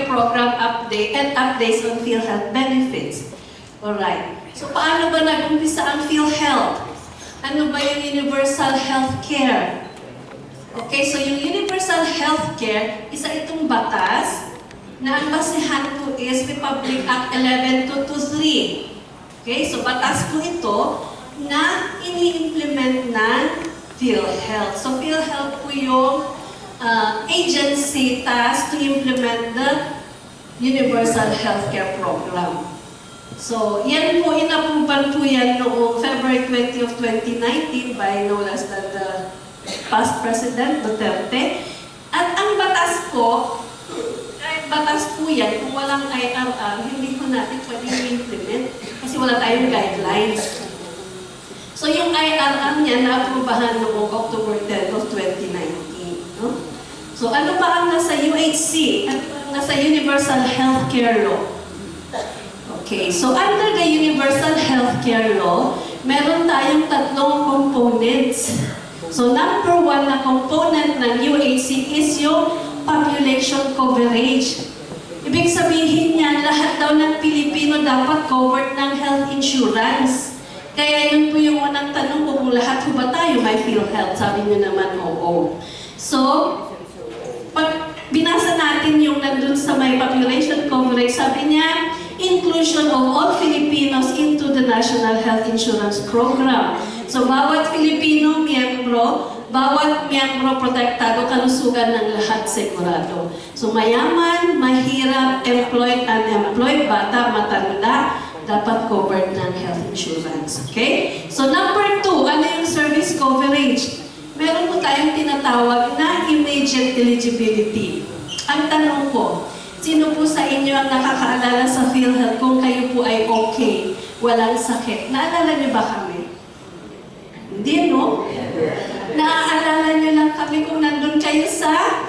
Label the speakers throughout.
Speaker 1: healthcare program update and updates on PhilHealth benefits. Alright. So, paano ba nag-umpisa ang PhilHealth? Ano ba yung universal healthcare? Okay, so yung universal healthcare, isa itong batas na ang basihan po is Republic Act 11223. Okay, so batas po ito na ini-implement ng PhilHealth. So PhilHealth po yung agency tasked to implement the universal healthcare program. So, yan po, inapuban po yan noong February 20 of 2019 by no less than the past President Duterte. At ang batas po, kahit batas po yan, kung walang IRR, hindi po natin pwedeng implement kasi wala tayong guidelines. So, yung IRR niya na-aprobahan noong October 10 of 2019. No? So, ano pa ang nasa UHC? Ano pa ang nasa Universal Healthcare Law? Okay, so under the Universal Healthcare Law, meron tayong tatlong components. So number one na component ng UHC is yung population coverage. Ibig sabihin niya, lahat daw ng Pilipino dapat covered ng health insurance. Kaya yun po yung unang tanong ko, kung lahat po ba tayo may PhilHealth? Sabi niyo naman, oo. So, pag binasa natin yung nandun sa may population coverage, sabi niya, inclusion of all Filipinos into the National Health Insurance Program. So, bawat Filipino miyembro, bawat miyembro protektado, kalusugan ng lahat sigurado. So, mayaman, mahirap, employed, unemployed, bata, matanda, dapat covered ng health insurance. Okay? So, number two, ano yung service coverage? Meron po tayong tinatawag na immediate eligibility. Ang tanong ko, sino po sa inyo ang nakakaalala sa PhilHealth kung kayo po ay okay, walang sakit? Naalala niyo ba kami? Hindi, no? Naaalala niyo lang kami kung nandun kayo sa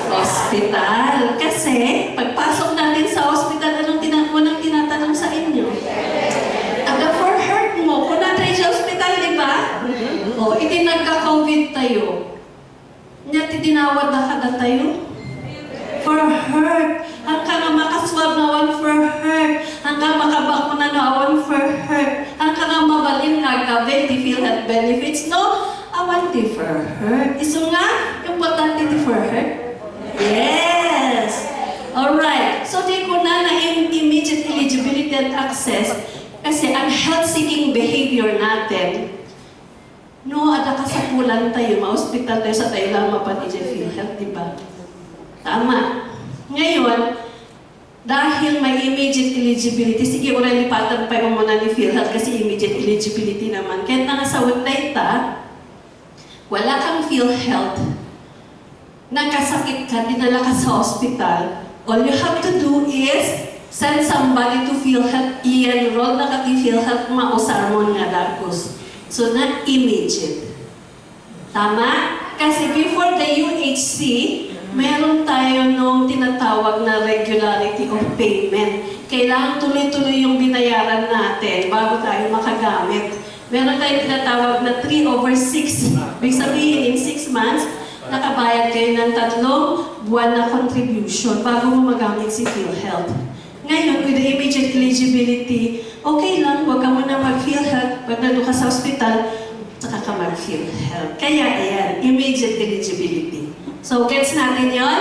Speaker 1: hospital. Kasi, pagpasok natin sa hospital, anong tinatanong sa inyo? Aga for hurt mo. Kung nandun sa hospital, di ba? O, itinagka-COVID tayo. Nga tinawad na kada tayo? For hurt. Hanggang makaswab na one for hurt. Hanggang makabakuna na one for hurt. Hanggang mabalin nga gawin di PhilHealth benefits, no? Awan di for hurt. Iso nga, importante di for hurt? Yes! Alright. So, di ko na immediate eligibility and access kasi ang health-seeking behavior natin, no, ada kasapulan tayo, ma-hospital tayo sa tayo lang mapanidya PhilHealth, di ba? Tama. Ngayon, dahil may immediate eligibility, sige, uray lipatan pa yung muna ni PhilHealth kasi immediate eligibility naman. Kahit nakasawag data, wala kang PhilHealth, nakasakit ka, dinala ka sa hospital, all you have to do is send somebody to PhilHealth, i-enroll na ka ti PhilHealth, mausarmon nga dagos. So, na immediate. Tama? Kasi before the UHC, meron tayo nung tinatawag na regularity of payment. Kailangan tuloy-tuloy yung binayaran natin bago tayo makagamit. Meron tayong tinatawag na 3/6. Ibig sabihin, in 6 months, nakabayad kayo ng 3 buwan na contribution bago mo magamit si PhilHealth. Ngayon, with the immediate eligibility, okay lang, huwag ka muna mag-PhilHealth. Pag nandun ka sa hospital, saka ka mag-PhilHealth. Kaya, ayan, immediate eligibility. So, gets natin yun?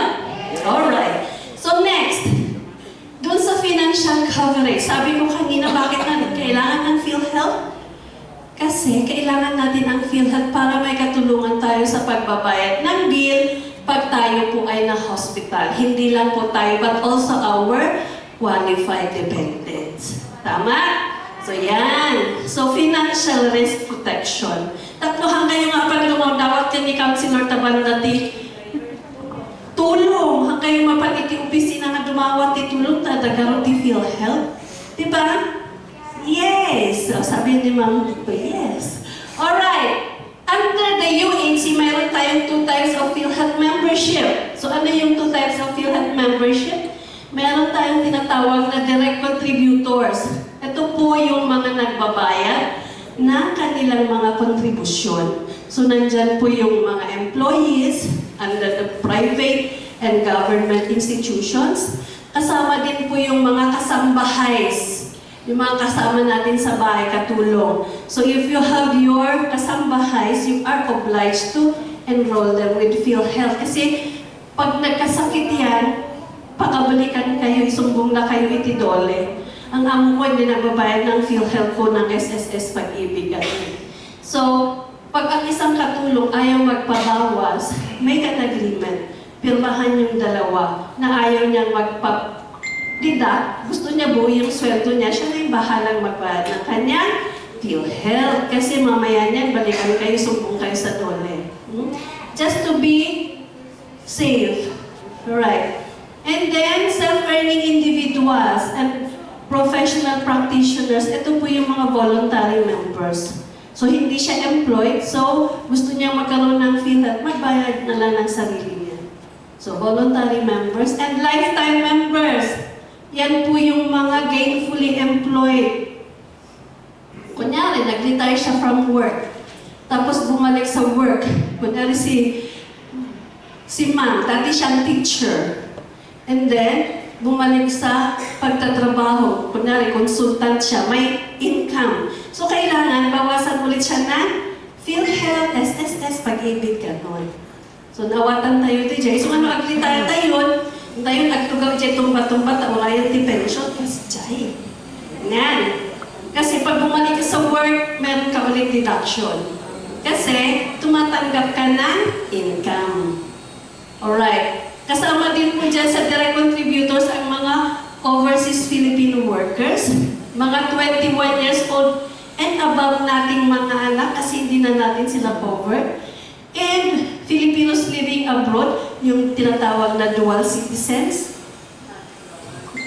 Speaker 1: Alright. So, next, dun sa financial coverage, sabi ko kanina, bakit natin kailangan ng PhilHealth? Kasi, kailangan natin ang PhilHealth para may katulungan tayo sa pagbabayad ng bill pag tayo po ay na-hospital. Hindi lang po tayo, but also our qualified dependents. Tama? So, yan. So, financial risk protection. Tatlohan kayo nga pag lumawdawat ka ni Councilor Tabandati, tulong. Hanggang kayo mapag-iti opisina nga dumawat ti tulong, tadagaro ti PhilHealth. Diba? Yes! So, sabi ni Ma'am, yes. Alright. Under the UHC, mayroon tayong 2 types of PhilHealth membership. So, ano yung 2 types of PhilHealth membership? Meron tayong tinatawag na direct contributors. Ito po yung mga nagbabayad ng kanilang mga kontribusyon. So, nandyan po yung mga employees under the private and government institutions. Kasama din po yung mga kasambahays, yung mga kasama natin sa bahay, katulong. So if you have your kasambahays, you are obliged to enroll them with PhilHealth. Kasi pag nagkasakit yan, pakabalikan kayo, isumbong na kayo itidole. Ang amo ko hindi nagbabayad ng PhilHealth ko ng SSS Pag-ibig. So, pag ang isang katulong ayaw magpabawas, make an agreement. Pirmahan yung dalawa na ayaw niyang magpa-deduct. Gusto niya buo yung sweldo niya. Siya na yung bahalang magbayad ng kanyang PhilHealth. Kasi mamaya niyan, balikan kayo, sumbong kayo sa dole. Just to be safe. Alright. And then, self-earning individuals and professional practitioners, ito po yung mga voluntary members. So, hindi siya employed, so gusto niya magkaroon ng PhilHealth, magbayad na lang ng sarili niya. So, voluntary members and lifetime members. Yan po yung mga gainfully employed. Kunyari, nag-retire siya from work, tapos bumalik sa work. Kunyari si ma'am, dati siyang teacher. And then, bumalik sa pagtatrabaho. Kunyari, consultant siya, may income. So, kailangan bawasan ulit siya ng PhilHealth, SSS, Pag-ibig, gano'n. So, nawatan tayo ito dyan. So, ano, ag-retire tayo, nagtugaw dyan tumba-tumba, taurayan ti pension, kasi dyan. Yan. Kasi pag bumalik ka sa work, meron ka ulit deduction. Kasi, tumatanggap ka ng income. Alright. Kasama din po dyan sa direct contributors ang mga overseas Filipino workers, mga 21 years old and above nating mga anak kasi hindi na natin sila covered, and Filipinos living abroad, yung tinatawag na dual citizens,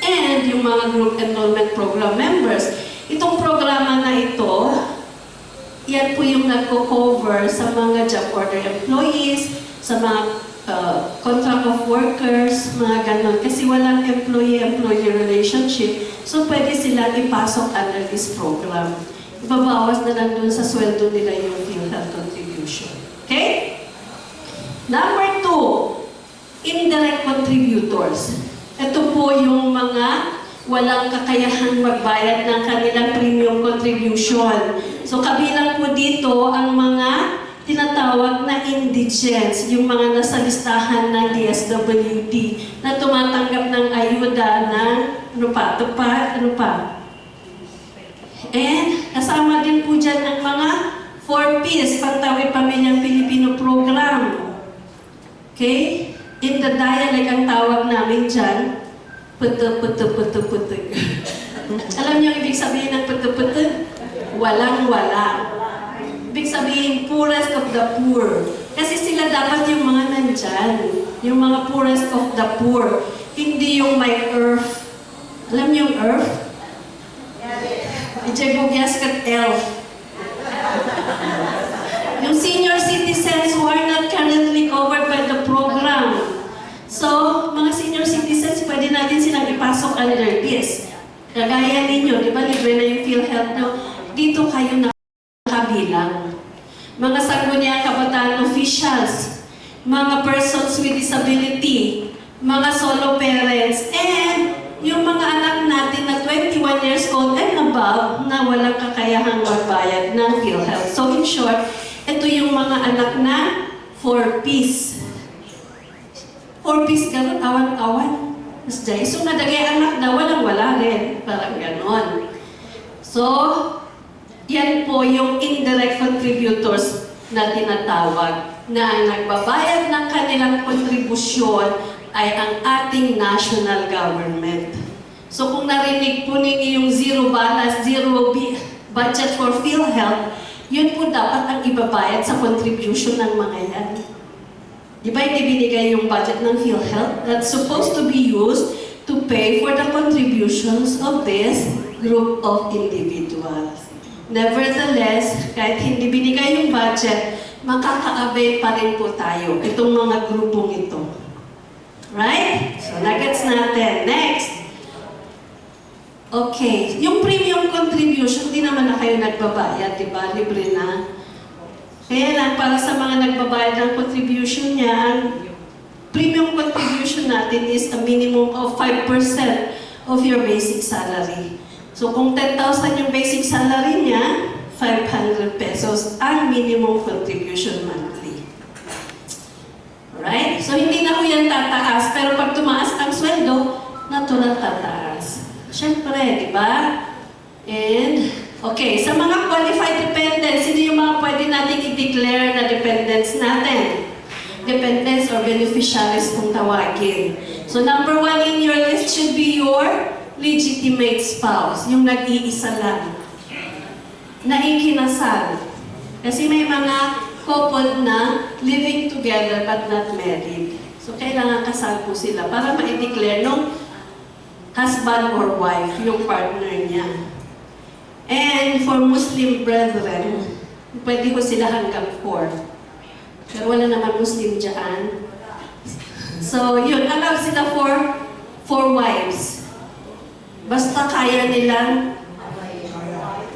Speaker 1: and yung mga group enrollment program members. Itong programa na ito, yan po yung nagko-cover sa mga job order employees, sa mga contract of workers, mga ganon. Kasi walang employee-employee relationship, so pwede silang ipasok under this program. Ibabawas na lang dun sa sweldo nila yung PhilHealth contribution. Okay? Number 2, indirect contributors. Ito po yung mga walang kakayahang magbayad ng kanilang premium contribution. So kabilang po dito ang mga tinatawag na indigents, yung mga nasa listahan ng DSWD na tumatanggap ng ayuda ng ano pa. And kasama din po dyan ang mga 4Ps, Pantawid Pamilyang Pilipino Program. Okay? In the dialect, ang tawag namin dyan, puto. Alam niyo ibig sabihin ng puto? Walang-wala. Ibig sabihin, poorest of the poor. Kasi sila dapat yung mga nandyan. Yung mga poorest of the poor. Hindi yung may earth. Alam niyo yung earth? Ijebugyas kat elf. Yung senior citizens who are not currently covered by the program. So, mga senior citizens, pwede natin silang ipasok under this. Kagaya ninyo, di ba libre na yung PhilHealth nyo? Dito kayo na kabilang. Mga sangguniang kabataan officials, mga persons with disability, mga solo parents, and yung mga anak natin na 21 years old and above na walang kakayahang magbayad ng PhilHealth. So in short, ito yung mga anak na 4Ps. 4Ps gano'n, awan-awan. So nadagay anak na walang-wala rin. Parang gano'n. So, yan po yung indirect contributors na tinatawag na ang nagbabayad ng kanilang kontribusyon ay ang ating national government. So kung narinig po ninyo yung zero balance, budget for PhilHealth, yun po dapat ang ibabayad sa contribution ng mga yan. Di ba hindi binigay yung budget ng PhilHealth that's supposed to be used to pay for the contributions of this group of individuals. Nevertheless, kahit hindi binigay yung budget, makaka-avail pa rin po tayo, itong mga grupong ito. Right? So, nagets natin. Next. Okay. Yung premium contribution, di naman na kayo nagbabayad, di ba? Libre na. Kaya lang, para sa mga nagbabayad ng contribution niya, premium contribution contribution natin is a minimum of 5% of your basic salary. So kung 10,000 yung basic salary niya, 500 pesos ang minimum contribution monthly. Alright? So hindi na ko yan tataas, pero pag tumaas ang sweldo, natural tataas. Siyempre, di ba? And, okay, sa mga qualified dependents, sino yung mga pwede nating i-declare na dependents natin? Dependents or beneficiaries kung tawagin. So number 1 in your list should be your legitimate spouse, yung nag-iisa lang, na ikinasal. Kasi may mga couple na living together but not married. So kailangan kasal po sila para ma-declare nung husband or wife, yung partner niya. And for Muslim brethren, pwede ko sila hanggang 4. Pero wala naman Muslim dyan. So yun, allow sila for wives. Basta kaya nilang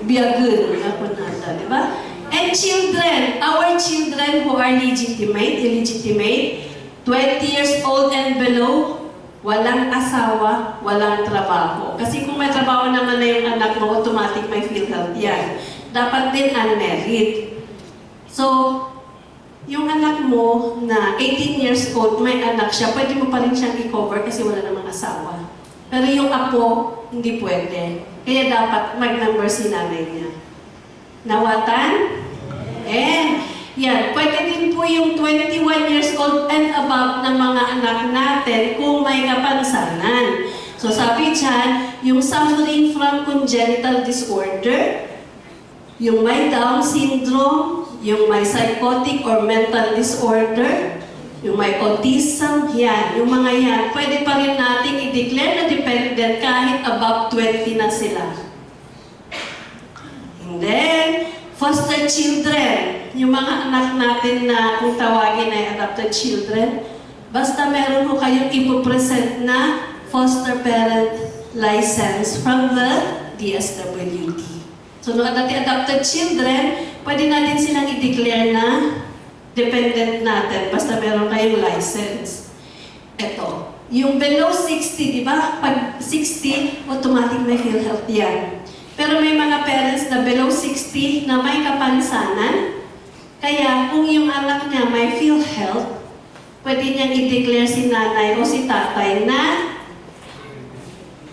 Speaker 1: biyagin, ako nata, di ba? And children, our children who are legitimate, illegitimate, 20 years old and below, walang asawa, walang trabaho. Kasi kung may trabaho naman na yung anak mo, automatic may PhilHealth yan. Dapat din unmarried. So, yung anak mo na 18 years old, may anak siya, pwede mo pa rin siyang i-cover kasi wala namang asawa. Pero yung apo, hindi pwede. Kaya dapat mag-number si nanay niya. Nawatan? And, yan. Pwede din po yung 21 years old and above na mga anak natin kung may kapansanan. So sabi dyan, yung suffering from congenital disorder, yung may Down syndrome, yung may psychotic or mental disorder, yung may autism, yan, yung mga yan, pwede pa rin natin i-declare na dependent kahit above 20 na sila. And then, foster children, yung mga anak natin na kung tawagin ay adopted children, basta meron ko kayong ipopresent na foster parent license from the DSWD. So, nung adopted children, pwede natin silang i-declare na dependent natin, basta meron kayong license. Ito, yung below 60, di ba? Pag 60, automatic may PhilHealth yan. Pero may mga parents na below 60 na may kapansanan, kaya kung yung anak niya may PhilHealth, pwede niyang i-declare si nanay o si tatay na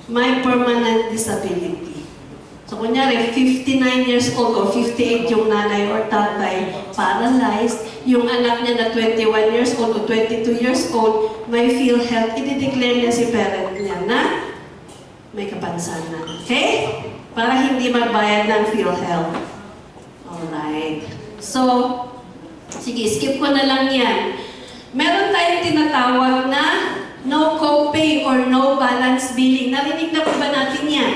Speaker 1: may permanent disability. So, kunyari, 59 years old o 58 yung nanay or tatay, paralyzed, yung anak niya na 21 years old o 22 years old, may PhilHealth, i-declare niya si parent niya na may kapansanan. Okay? Para hindi magbayad ng PhilHealth. Alright. So, sige, skip ko na lang yan. Meron tayong tinatawag na no copay or no balance billing. Narinig na po ba natin yan?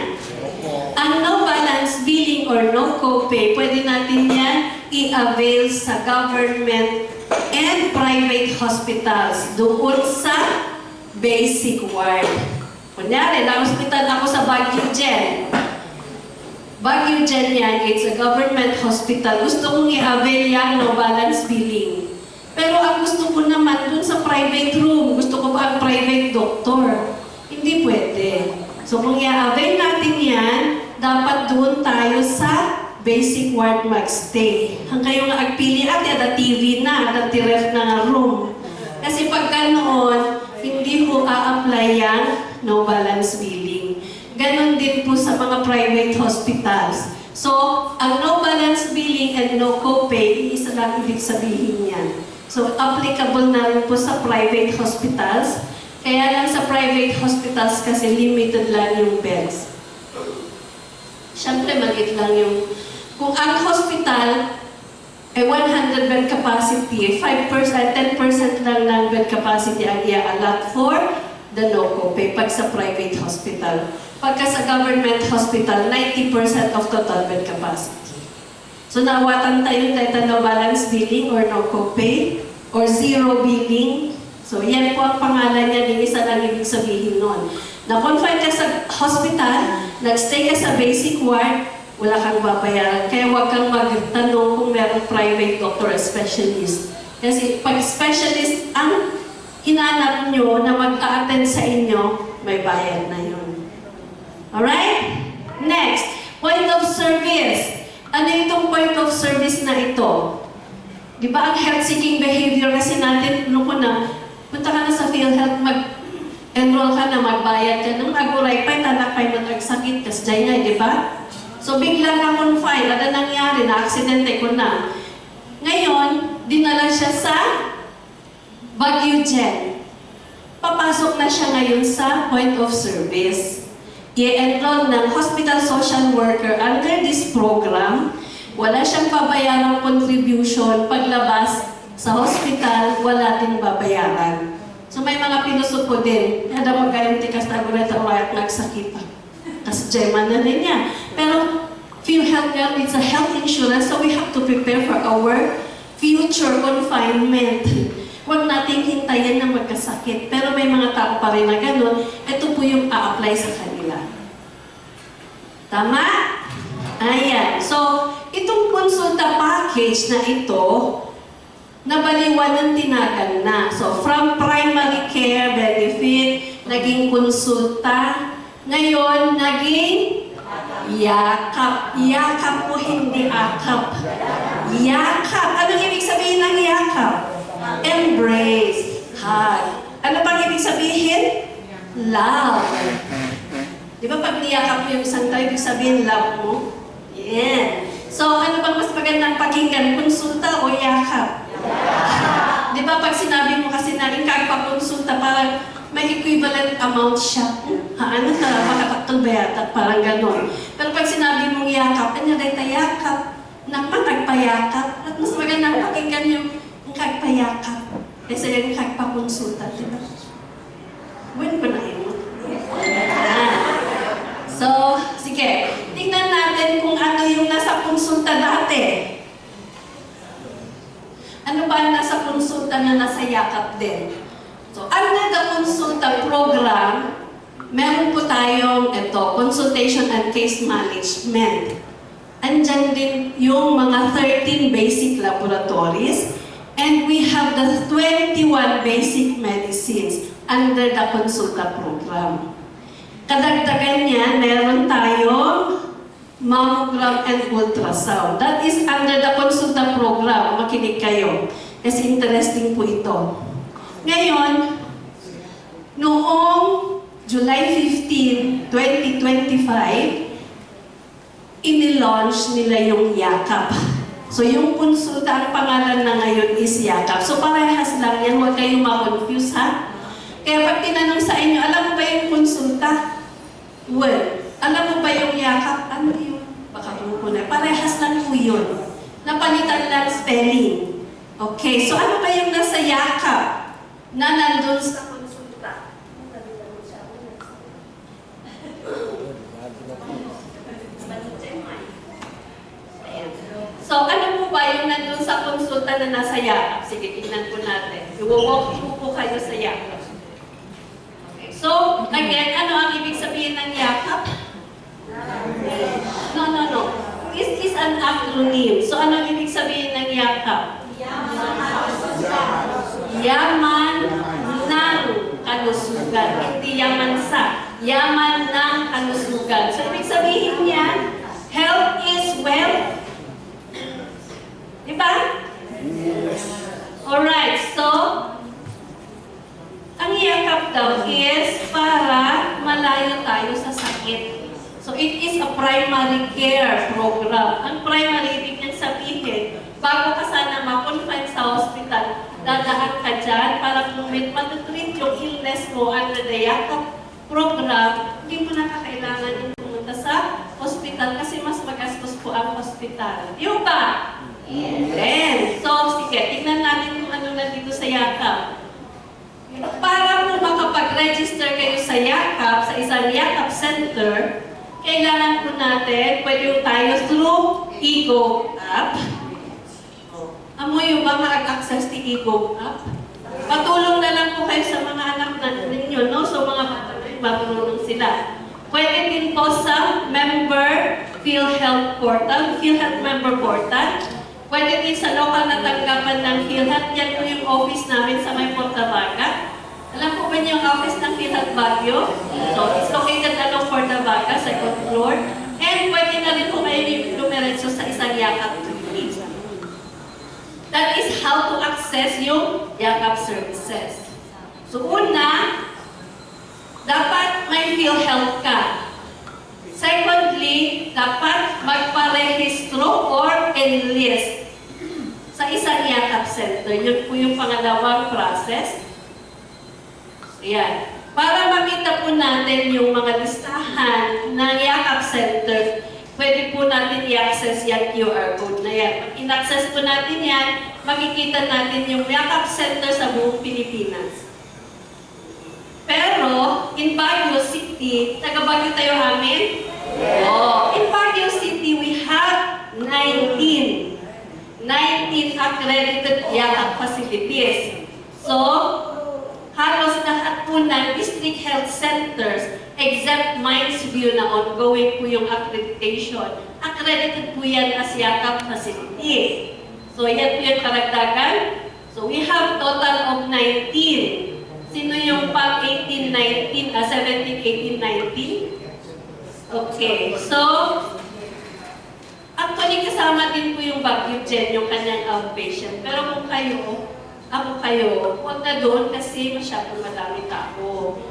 Speaker 1: Ang no balance billing or no copay, pwede natin yan i-avail sa government and private hospitals doon sa basic ward. Kunyari, na-hospital ako sa Baguio Gen. Baguio Gen yan, it's a government hospital. Gusto kong i-avail yan no balance billing. Pero ang gusto ko naman dun sa private room, gusto ko pa ang private doctor. Hindi pwede. So kung i-avail natin yan, dapat doon tayo sa basic ward magstay. Hanggang yung agpili at ada TV na, ada ref na nga room. Kasi pagka noon, hindi ko a-apply yan no balance billing. Ganon din po sa mga private hospitals. So, ang no balance billing and no copay, isa lang ibig sabihin yan. So, applicable na rin po sa private hospitals. Kaya lang sa private hospitals kasi limited lang yung beds. Siyempre, maliit lang yung... Kung ang hospital ay 100 bed capacity, 5%, 10% lang ng bed capacity ang i-allot for the no copay pag sa private hospital. Pagka sa government hospital, 90% of total bed capacity. So, nawatan tayo dahil no balance billing or no copay or zero billing. So, yan po ang pangalan niya, din isa lang ibig sabihin nun. Na-confine ka sa hospital, nag-stay ka sa basic ward, wala kang babayaran. Kaya huwag kang magtanong kung merong private doctor or specialist. Kasi pag specialist ang hinanap nyo na mag-a-attend sa inyo, may bayad na yun. Alright? Next, point of service. Ano itong point of service na ito? Di ba ang health-seeking behavior kasi natin, ko na, punta ka na sa PhilHealth, mag-enroll ka na, magbayad ka, nung aguray pa, tanak kayo mag-agsakit, kas dyan nga, di ba? So, bigla na confine, ano nangyari, na-aksidente ko na. Ngayon, dinala siya sa Baguio Gen. Papasok na siya ngayon sa point of service. I-enroll ng hospital social worker under this program. Wala siyang babayarang contribution. Paglabas sa hospital, wala din babayaran. So may mga pinusuko din. Kada magkaroon tikas na agureta o at nagsakit pa. Kasi Gemma na rin niya. Pero PhilHealth girl, it's a health insurance, so we have to prepare for our future confinement. Huwag nating hintayin na magkasakit. Pero may mga tao pa rin na gano'n. Ito po yung a-apply sa kanila. Tama? Ayan. So, itong konsulta package na ito, nabaliwan ng tinagal na. So, from primary care benefit, naging konsulta, ngayon, naging yakap. Yakap po, hindi akap. Yakap. Anong ibig sabihin ng yakap? Embrace. Hug. Ano pang ibig sabihin? Love. Di ba pag niyakap mo yung isang tao, ibig sabihin love mo? Yeah. So, ano bang mas magandang pakinggan? Konsulta o yakap? Di ba pag sinabi mo kasi na ikagpakonsulta, parang may equivalent amount siya. Ano na, makataktal ba yata? Parang gano'n. Pero pag sinabi mong yakap, ano na yakap? Nagpayakap. At mas magandang pakinggan yung kagpayakap. Kaysa yung kagpakonsulta, di ba? Buwan ko na yun. So, sige. Tingnan natin kung ano yung nasa konsulta dati. Ano ba ang nasa konsulta na nasa yakap din? So, under the consulta program, meron po tayong ito, consultation and case management. Andyan din yung mga 13 basic laboratories, and we have the 21 basic medicines under the consulta program. Kadagdagan niya, meron tayong mammogram and ultrasound. That is under the consulta program. Makinig kayo. Kasi interesting po ito. Ngayon, noong July 15, 2025, inilaunch nila yung yakap. So yung konsulta, ang pangalan na ngayon is yakap. So parehas lang yan, huwag kayong ma-confuse ha. Kaya pag tinanong sa inyo, alam mo ba yung konsulta? Well, alam mo ba yung yakap? Ano yun? Baka na. Parehas lang po yun. Napalitan lang spelling. Okay, so ano ba yung nasa yakap na nandun sa konsulta? So ano po ba yung nandun sa konsulta na nasa yakap? Sige, tingnan po natin. Iwo-walk po kayo sa yakap. So, again, ano ang ibig sabihin ng yakap? No. This is an acronym. So, ano ang ibig sabihin ng yakap? Yaman ng kalusugan. Hindi yaman sa. Yaman ng kalusugan. So, ibig sabihin niya, health is wealth. Diba? Alright, so, ang yakap daw is para malayo tayo sa sakit. So, it is a primary care program. Ang primary, ibig niyang sabihin, bago ka sana ma-confine sa hospital, dadaan ka dyan para kung may matutreat yung illness mo under the yakap program, hindi mo na kakailangan yung pumunta sa hospital kasi mas magastos po ang hospital. Yung ba? Yes. So, sige, tignan natin kung ano na dito sa yakap. Para po makapag-register kayo sa yakap, sa isang yakap center, kailangan po natin, pwede tayo through Ego app. Amoy ba mag-access to Ego app? Patulong na lang po kayo sa mga anak ninyo, no? So mga bata na matulong sila. Pwede din po sa member PhilHealth portal, PhilHealth member portal. Pwede din sa local na tanggapan ng PhilHealth. Yan po yung office namin sa may Portabaga. Alam po ba niyo yung office ng PhilHealth Baguio? So, it's located along Portavaga, second floor. And pwede na rin po kayo lumiretso sa isang yakap clinic. That is how to access yung yakap services. So, una, dapat may PhilHealth ka. Secondly, dapat magparehistro or enlist sa isang yakap center. Yun po yung pangalawang process. Ayan. Para makita po natin yung mga listahan ng yakap center, pwede po natin i-access yung QR code na yan. Pag in-access po natin yan, makikita natin yung yakap center sa buong Pilipinas. Pero, in Baguio City, taga Baguio tayo amin? Oh, in Baguio City, we have 19 accredited yakap facilities. So, halos lahat po ng district health centers, except Mines View na ongoing po yung accreditation, accredited po yan as yakap facilities. So, yan po yung karagdagan. So, we have total of 19. Sino yung pang 17, 18, 19? Okay, so, actually kasama din po yung Baguio Gen, yung kanyang outpatient. Pero kung kayo, huwag na doon kasi masyadong madami tao.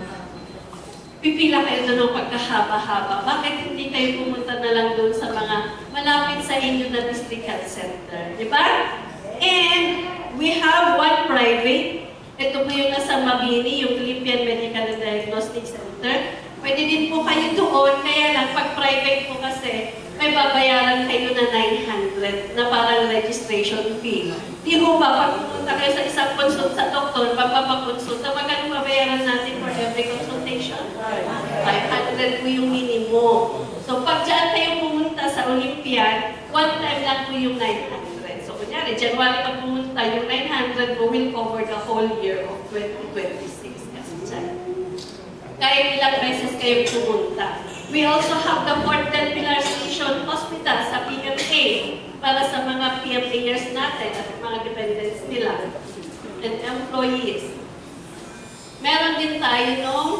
Speaker 1: Pipila kayo doon ng pagkahaba-haba. Bakit hindi kayo pumunta na lang doon sa mga malapit sa inyo na district health center? Di ba? And we have one private. Ito po yung nasa Mabini, yung Philippine Medical and Diagnostic Center. Pwede din po kayo doon, kaya lang pag private po kasi, may babayaran kayo na 900 na parang registration fee. Di ho ba, pag pumunta kayo sa isang consult sa doktor, pagpapakonsulta, magkano babayaran natin for every consultation? 500 po yung minimum. So pag dyan kayo pumunta sa Olympian, one time lang po yung 900. So kunyari, January ka pumunta, yung 900 will cover the whole year of 2026. Kasi dyan. Kahit ilang beses kayo pumunta. We also have the Fort Del Pilar Station Hospital sa PMA para sa mga PMAers natin at mga dependents nila and employees. Meron din tayo nung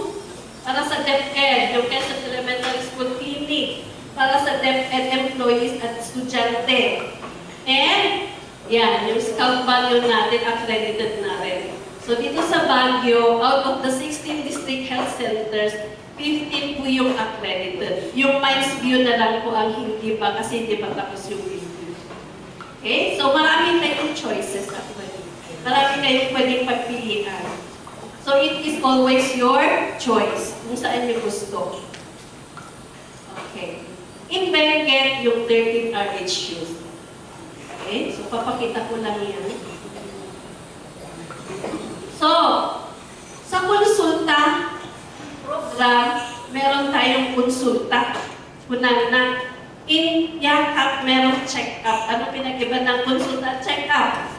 Speaker 1: para sa DepEd, yung Quezon Elementary School Clinic, para sa DepEd employees at estudyante. And, yan, yung Scout Baguio natin, accredited na rin. So dito sa Baguio, out of the 16 district health centers, 15 po yung accredited. Yung Mines View na lang po ang hindi pa kasi hindi pa tapos yung review. Okay? So marami kayong choices actually. Marami kayong pwedeng pagpilian. So it is always your choice kung saan yung gusto. Okay. In Benguet, yung 13 RHUs. Okay? So papakita ko lang yan. So, sa konsulta program, meron tayong konsulta. Kunana, in yakap, merong check-up. Ano pinag-iba ng konsulta at check-up?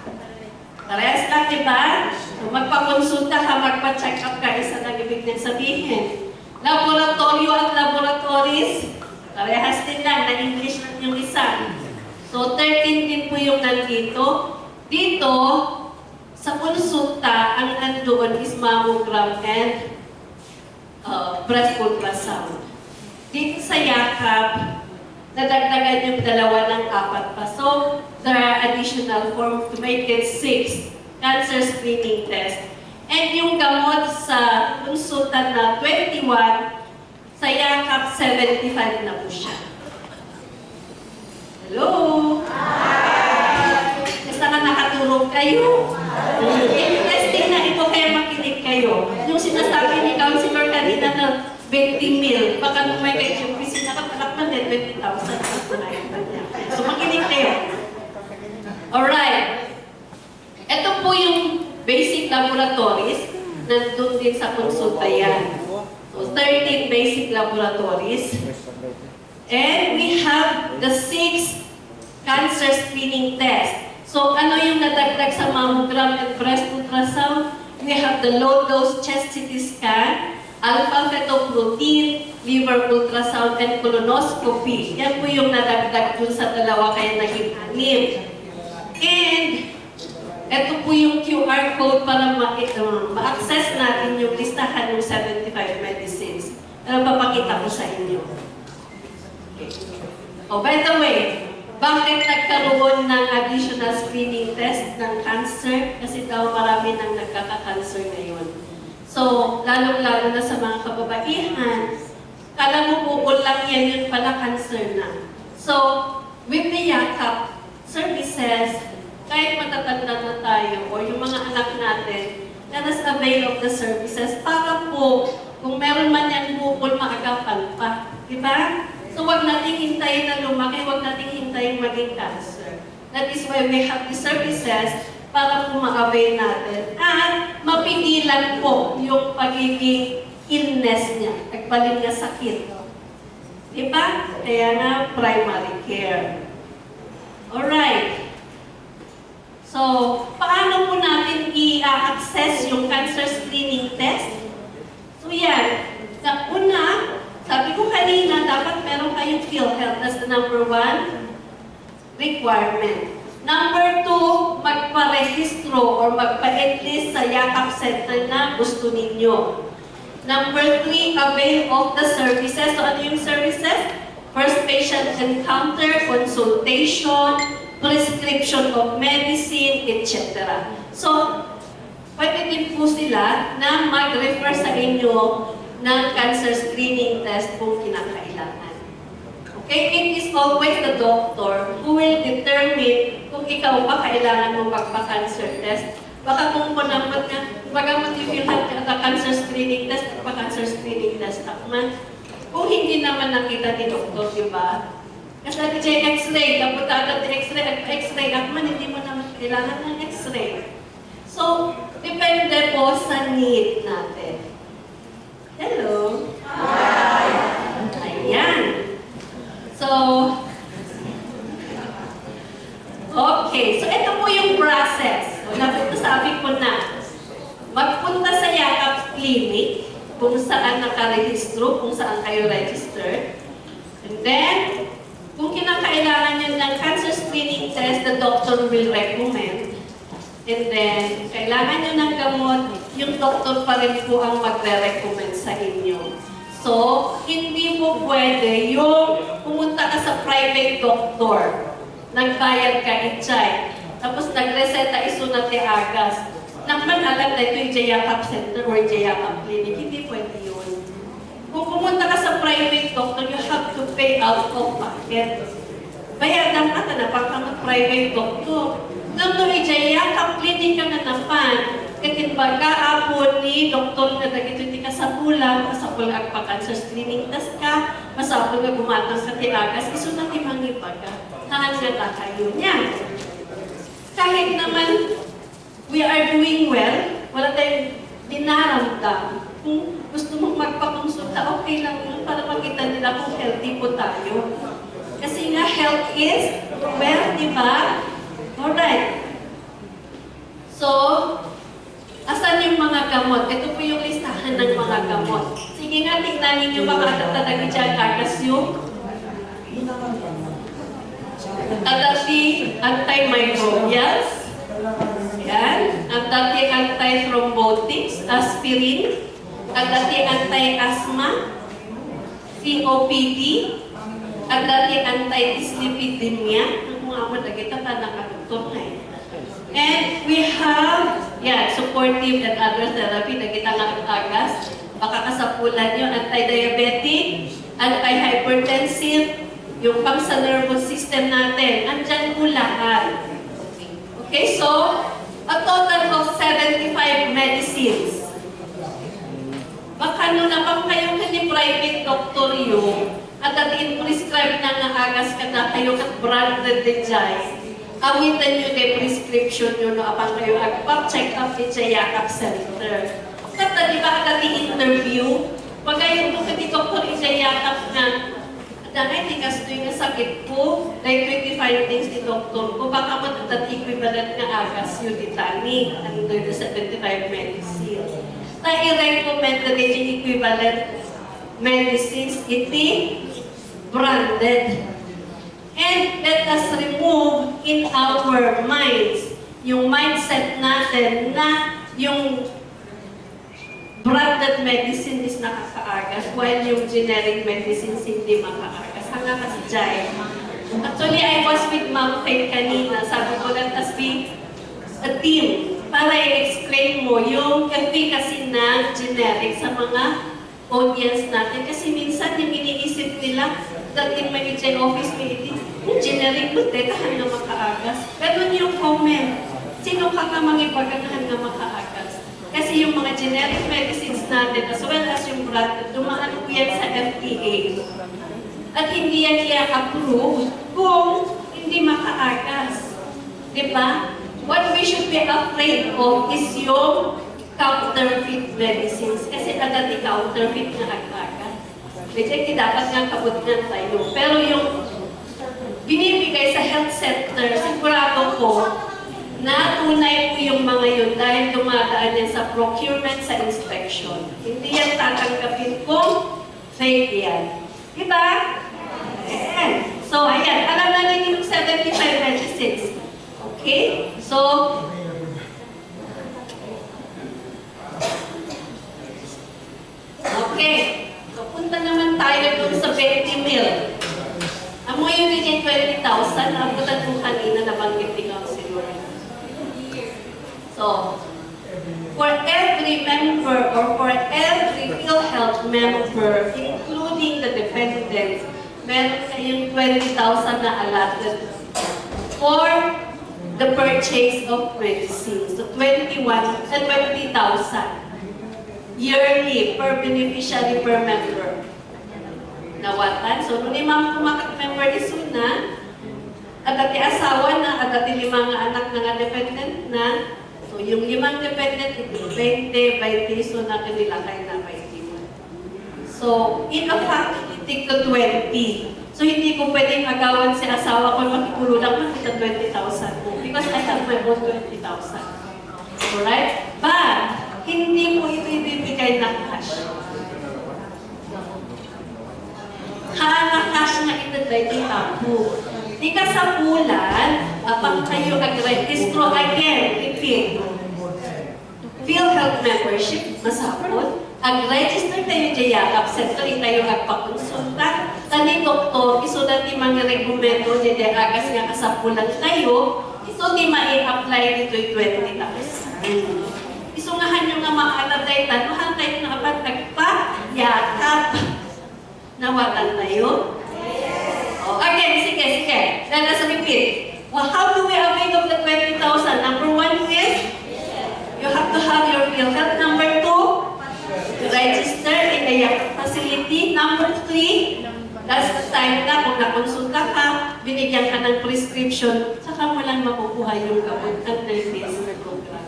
Speaker 1: Parehas lang, di ba? Magpa-konsulta ka, magpa-check-up ka, isa lang ibig din sabihin. Laboratorio at laboratories, parehas din lang, na English lang yung isa. So, 13 din po yung nandito. Dito, sa konsulta, ang nandoon is mammogram and breast ultrasound. Dito sa yakap, nadagdagan yung dalawa ng 4 pa. So, there are additional forms to make it 6 cancer screening test. And yung gamot sa konsulta na 21, sa yakap 75 na po siya. Hello? Basta na nakatulog kayo. Interesting na ito kaya makinig kayo. Yung sinasabi ni Councilor kanina na 20 mil, baka nung may kayo yung pisina ka, palakman din 20,000. So makinig kayo. Alright. Ito po yung basic laboratories. Nandun din sa konsulta yan. So 13 basic laboratories. And we have the 6 cancer screening tests. So, ano yung nadagdag sa mammogram and breast ultrasound? We have the low-dose chest CT scan, alpha-fetoprotein, liver ultrasound, and colonoscopy. Yan po yung nadagdag dun sa dalawa kaya naging 6. And Ito po yung QR code para ma-access natin yung listahan ng 75 medicines. Papakita ko sa inyo. Okay. Oh, by the way, bakit nagkaroon ng additional screening test ng cancer? Kasi daw marami nang nagkaka-cancer ngayon. So, lalong-lalo na sa mga kababaihan, kala mo bukol lang yan, yun pala cancer na. So, with the yakap services, kahit matatanda na tayo o yung mga anak natin, let us avail of the services para po, kung meron man yan bukol, maagapan pa. Diba? So, huwag nating hintayin na lumaki, huwag nating hintayin maging cancer. That is why we have the services para po ma-avail natin. At mapigilan po yung pagiging illness niya, nagbalin nga sakit. Diba? Kaya nga, primary care. Alright. So, paano po natin i-access yung cancer screening test? So, yan. Sa una, sabi ko kanina, dapat meron kayong PhilHealth. That's the number 1 requirement. Number 2, magparehistro or magpa-enlist sa yakap center na gusto ninyo. Number 3, avail of the services. So, ano yung services? First patient encounter, consultation, prescription of medicine, etc. So, pwede din po sila na mag-refer sa inyo ng cancer screening test kung kinakailangan. Okay? It is always the doctor who will determine kung ikaw ba kailangan mo magpa-cancer test. Baka kung naman nga, baga mo feel na cancer screening test, pa-cancer screening test naman. Kung hindi naman nakita ni doktor, di ba? Kasi natin siya yung x-ray, kapunta agad yung x-ray, at man hindi mo naman kailangan ng x-ray. So, depende po sa need natin. Hello? Hi! Ayan. So, okay. So, ito po yung process. Sabi ko na, magpunta sa Yakap Clinic, kung saan nakarehistro, kung saan kayo registered. And then, kung kinakailangan nyo ng cancer screening test, the doctor will recommend. And then, kailangan nyo ng gamot, yung doctor pa rin po ang magre-recommend sa inyo. So, hindi mo pwede yung pumunta ka sa private doctor, nagbayad ka itchay, tapos nagreseta isunat ni Agas. Naman alam na ito yung Jayakap Center or Jayakap Clinic, hindi pwede yun. Kung pumunta ka sa private doctor, you have to pay out of pocket. Bayadan ka na pagka private doctor. Nang doon Jayakap Clinic ka na naman, katimbaga apon ni doktor na nagituti ka sa bulang, masapol ang pa-cancer screening test ka, masapol nga bumatang sa tiagas, isunat ni mangibaga. Hanggang na kayo niya. Kahit naman, we are doing well, wala tayong dinaramdam. Kung gusto mong magpakonsulta, okay lang yun para makita nila kung healthy po tayo. Kasi nga, health is wealth, di ba? Alright. So, asan yung mga gamot? Ito po yung listahan ng mga gamot. Sige nga, tignan ninyo baka talaga dyan kagas yung anti-microbials. Yan. Anti-thrombotics, aspirin. Anti-asthma, COPD. Anti-dyslipidemia. Ang mga madagita pa nakadoktor na eh. And we have, supportive and other therapy na kita nga agas. Baka kasapulan nyo, anti-diabetic, anti-hypertensive, yung pang sa nervous system natin. Andyan po lahat. Okay, so, a total of 75 medicines. Baka nung napang kayo ni private doctor yung, at atin prescribe na nga agas ka na kayo kat branded de jay. Awitan nyo na prescription nyo no apang kayo agpa-check up ni Jayakap Center. Kata di ba agad i-interview? Pag kayo ito kati doktor i-Jayakap na dahil di kasto yung sakit ko, like 25 things ni doktor ko, baka matatat equivalent nga agas yun itani under the 75 medicines. Na i-recommend na din yung equivalent medicines iti branded. And let us remove in our minds yung mindset natin na yung branded medicine is nakakaagas while yung generic medicines hindi makaagas. Hanggang kasi Jai. Actually, I was with Ma'am Faith kanina. Sabi ko, let us be a team para i-explain mo yung efficacy ng generic sa mga audience natin. Kasi minsan yung iniisip nila that in my HI office meeting, yung generic mo, detahan na makaagas. Ganun yung comment. Sino ka nga mangipaganahan na makaagas? Kasi yung mga generic medicines natin, as well as yung brand, dumaan po yan sa FDA. At hindi yan i-approve kung hindi makaagas. Diba? What we should be afraid of is yung counterfeit medicines. Kasi agad i-counterfeit na agad. Kasi dapat nga kabutnan tayo. Pero yung binibigay sa health center, sigurado ko na tunay po yung mga yun dahil dumadaan yan sa procurement, sa inspection. Hindi yan tatanggapin kung fake yan. Diba? Ayan. So, ayan. Alam na ninyo yung 75 medicines. Okay? So, okay. So, punta naman tayo doon sa 20 mil. Amo yung digit 20,000, nabutan ko kanina nabanggit ni Councilor. So, for every member or for every PhilHealth member, including the dependents, meron kayong 20,000 na allotted for the purchase of medicines. So, 20,000 yearly per beneficiary per member. Nawatan. So, nung imang kumakat member isuna, agad asawa na, agad limang anak na dependent na. So, yung limang dependent, ito 20, 20, so na kanila kayo na 21. So, in a fact, itig to 20. So, hindi ko pwedeng agawan si asawa ko makikulo lang makita 20,000 mo because I have my own 20,000. Alright? But, hindi mo ito ibibigay na cash. Cash na ito dahil itapo. Di ka sa bulan, pang kayo ag-registro again, repeat. PhilHealth membership, masapot. Ag-register tayo dyan yakap center, tayo agpakonsulta. Tani doktor, isulat ni mga regumento dyan agas nga kasapulan tayo, ito di ma-i-apply dito yung 20,000. Isungahan nyo nga maalam tayo, tanuhan tayo na kapag nagpa-yakap. Nawatan tayo? Oh, again, sige. Let us repeat. Well, how do we avail of the 20,000? Number 1 is, you have to have your PhilHealth. Number 2, register in the facility. Number 3, that's the time na kung nakonsulta ka, binigyan ka ng prescription, saka mo lang makukuha yung gamot under this program.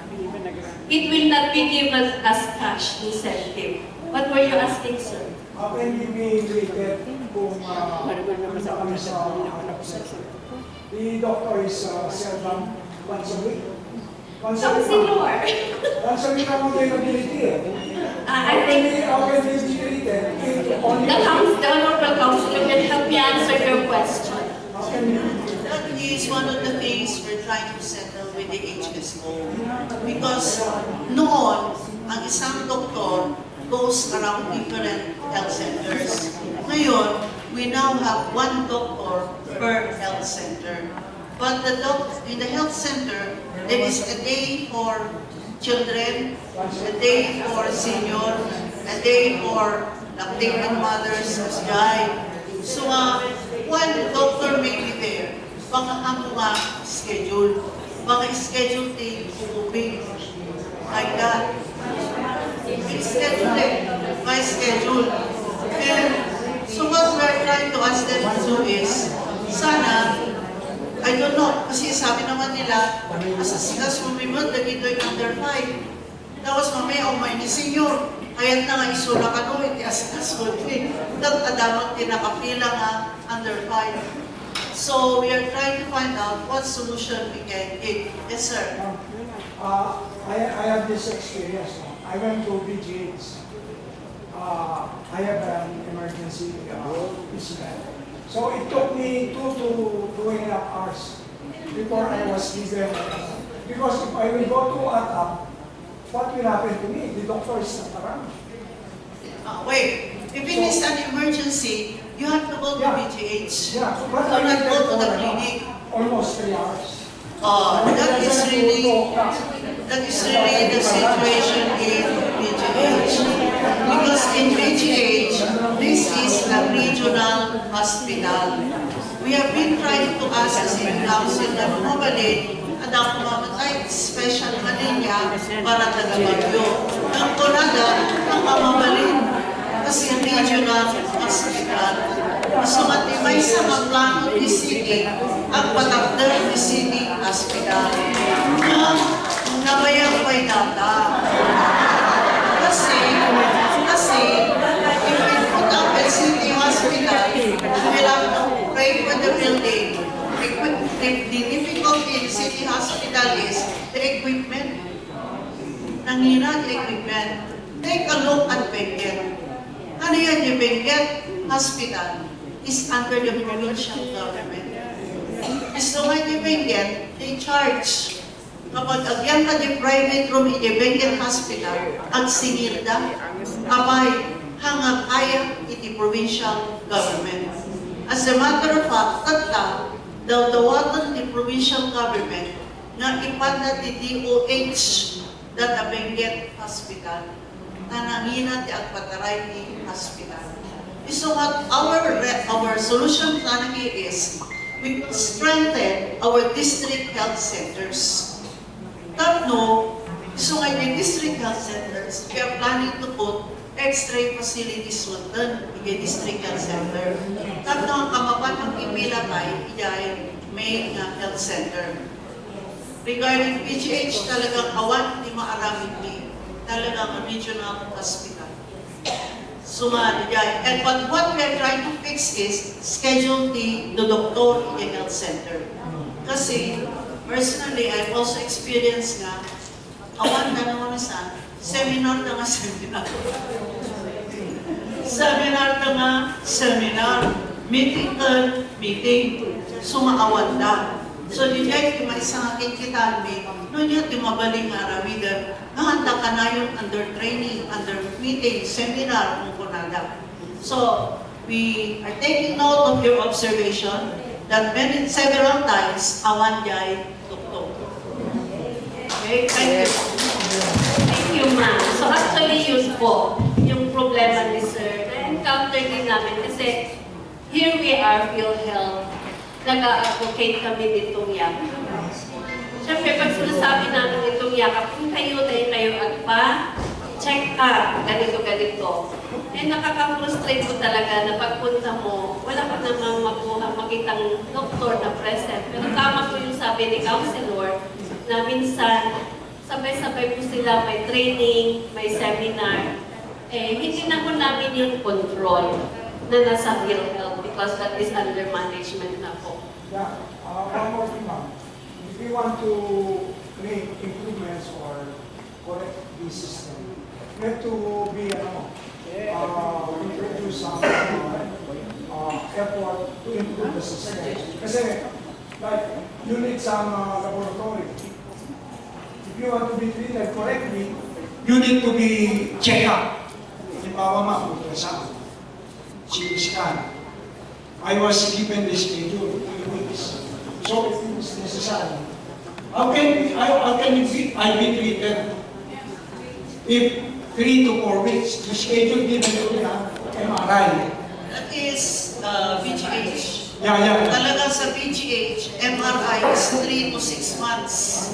Speaker 1: It will not be given as cash incentive. What were you asking, sir?
Speaker 2: When we may get kung kami sa the doctor is seldom once a week. Once a week ang availability
Speaker 1: I think
Speaker 2: how can we be treated?
Speaker 1: the honorable councilor can help me answer your question.
Speaker 3: That is one of the things we're trying to settle with the HSO. Because noon, ang isang doktor goes around different health centers. Ngayon, we now have one doctor per health center. But in the health center, there is a day for children, a day for senior, a day for lactating mothers as Jai. So, one doctor may be there. Baka ang mga schedule. Baka schedule day ubing. Like that. Schedule eh. By schedule. And so what we're trying to ask them to do is, sana, I don't know, kasi sabi naman nila, asasikas mo mimod, nagito'y under 5. Tapos mamaya, may ni senior. Kaya't na nga isula ka doon, hindi asikas mo din. Nagtadamang tinakapila nga under 5. So we are trying to find out what solution we can give. Yes, sir.
Speaker 2: I have this experience. I went to BGH. I have an emergency incident. So it took me 2 to 2.5 hours before I was given Because if I will go to ATAP, what will happen to me? The doctor is not around.
Speaker 3: Wait, if it is an emergency, you have to go to
Speaker 2: Yeah.
Speaker 3: BGH.
Speaker 2: Yeah, so but
Speaker 3: Do
Speaker 2: I
Speaker 3: not
Speaker 2: will
Speaker 3: go to the
Speaker 2: for,
Speaker 3: clinic.
Speaker 2: almost 3 hours.
Speaker 3: That is really the situation in BGH. Because in BGH, this is a regional hospital. We have been trying to ask the city council na bumabalik at ang mamamatay, special na linya para taga-Bagyo. Ang Conada, ang mamabalik. Kasi regional hospital. So matibay sa mga plano ni City, ang patakder ni City Hospital. Ang nabayang-bay data. Kasi, if we put up a City Hospital, we will have to pray for the building. The difficulty in City Hospital is the equipment. Nanghina the equipment. Take a look at Benguet. Ano yan yung Benguet Hospital is under the provincial government. Gusto nga yung Benguet, they charge. Kapag agyan ka yung private room in the Benguet Hospital, ang sinirda, abay, hanggang kaya iti provincial government. As a matter of fact, tata, the watan the provincial government nga ipanda ti DOH that a Benguet Hospital na nangina ti agpataray ni hospital. So what our solution plan here is we strengthen our district health centers. Tatlo, so nga yung district health centers, we are planning to put X-ray facilities within the district health center. Tatlo ang kamapan ng Imilabay, iyay main health center. Regarding PGH, talagang awan di maaramin ni talagang regional hospital. And what we are trying to fix is schedule the doctor in the health center. Kasi, personally, I've also experienced nga, awan na naman sa seminar na nga seminar. Seminar na nga seminar. Meeting ka, meeting. Sumaawan na. So, di kaya yung isang aking kitaan may, noon yun, yung mabaling aramidan, nahanda ka na yun under training, under meeting, seminar, kung kunada. So, we are taking note of your observation that several times, awan jay, tuktok. Okay, thank you.
Speaker 1: Thank you, ma'am. So actually, yun po, yung problema ni Sir, na-encounter din namin kasi here we are, PhilHealth, nag-a-advocate kami nitong yakap. Siyempre, pag sinasabi namin itong yakap, kung kayo agpa, check up, ganito. Eh, nakaka-frustrate ko talaga na pagpunta mo, wala ka namang makitang doktor na present. Pero tama po yung sabi ni Counselor, na minsan, sabay-sabay po sila, may training, may seminar. Eh, hindi na po namin yung control na nasa PhilHealth because that is under management na po.
Speaker 2: Yeah, one more thing, ma'am. If we want to make improvements or correct the system, we have to be, introduce some effort to improve the system. Kasi, like, you need some laboratory. If you want to be treated correctly, you need to be checked up. Halimbawa, ma'am, ultrasound, CT scan. I was given the schedule 3 weeks. So if it is necessary, how can I be treated if 3 to 4 weeks? The schedule given to me, MRI.
Speaker 3: That is BGH.
Speaker 2: Yeah.
Speaker 3: Talaga sa BGH, MRI is 3 to 6 months.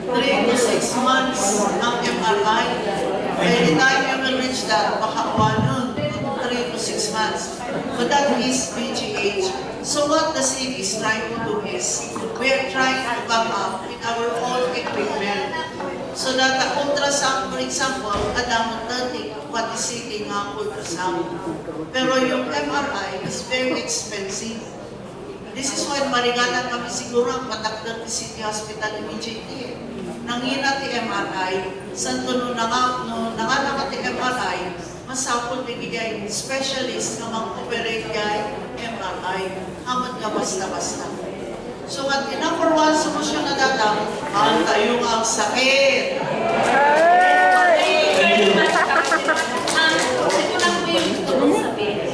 Speaker 3: 3 to 6 months ang MRI. By the time you will reach that, baka nun, 3 to 6 months. But that is BGH. So what the city is trying to do is, we are trying to come up with our own equipment. So that the ultrasound, for example, adamot natin what is city nga ultrasound. Pero yung MRI is very expensive. This is why marigatan kami siguro ang patakdan ni City Hospital immediately. Nangina ti MRI, sa tuno nanganaka ti MRI, masapon bigay specialist na mag-operate kay MRI, amat nga basta-basta. So at number one solusyon na datang, ang tayong ang sakit.
Speaker 1: Very much, Councilor. Ito lang po yung gusto kong sabihin.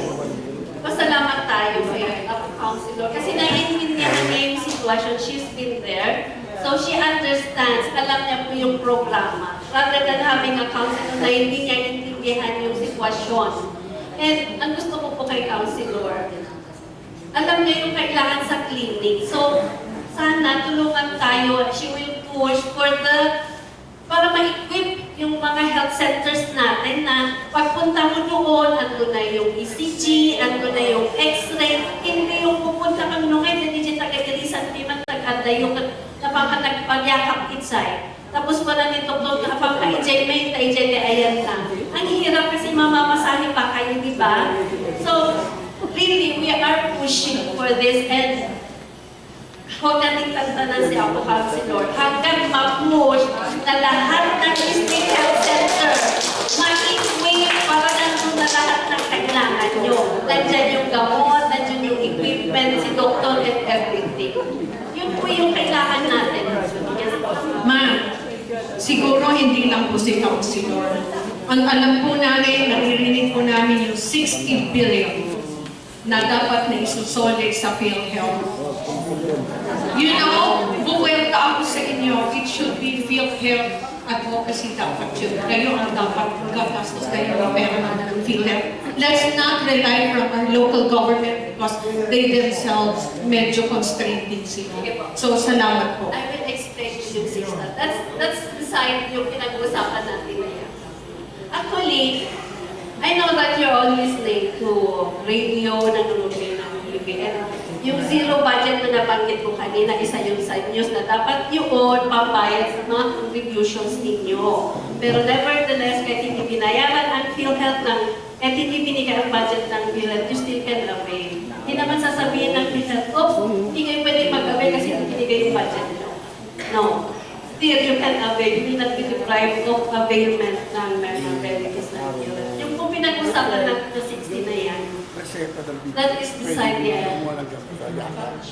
Speaker 1: Pasalamat tayo kay Councilor kasi naiintindihan niya yung sitwasyon. She's been there. So she understands. Alam niya po yung programa. Rather than having a councilor na hindi niya intindihan yung sitwasyon. And ang gusto ko po kay Councilor, alam niya yung kailangan sa clinic. So, sana tulungan tayo. She will push for para ma-equip yung mga health centers natin na pagpunta mo doon, ando na yung ECG, ando na yung X-ray, hindi yung pupunta kang nungay, hindi siya tagagalisan, di man tag-aday yung napaka nagpagyakap itsay. Tapos wala ni doktor na apang ka-ijay may ta-ijay di ayan lang. Ang hirap kasi mamamasahe pa kayo, di ba? So, really, we are pushing for this and huwag natin tantanan si Apo Councilor hanggang ma-push na lahat ng district health center ma-equip para nandun na lahat ng kailangan nyo. Nandyan yung gamot, nandyan yung equipment, si doctor and everything. Yun po yung kailangan natin.
Speaker 4: Ma'am, siguro hindi lang po si Councilor. Ang alam po namin, naririnig po namin yung 60 billion na dapat na isusole sa PhilHealth. You know, buwelta ako sa inyo, it should be PhilHealth advocacy dapat yun. Kayo ang dapat gagastos kayo ng pera ng PhilHealth. Let's not rely from our local government because they themselves medyo constrained din sila. So, salamat po.
Speaker 1: I will explain to you, sister. That's beside yung pinag-uusapan natin na yan. Actually, I know that you're all listening to radio, nanonood kayo ng TV, and yung zero budget na nabanggit ko kanina, isa yung sa news na dapat yun pambayad sa mga contributions ninyo. Pero nevertheless, kahit hindi binayaran ang PhilHealth kahit hindi binigay ang budget ng PhilHealth, you still can avail. Hindi naman sasabihin ng PhilHealth, hindi kayo pwede mag-avail kasi hindi binigay yung budget nyo. No. Still, you can avail. You will not be deprived of availment ng mga benefits ng PhilHealth. Yung kung pinag-usapan natin sa 60 na yan, that is beside the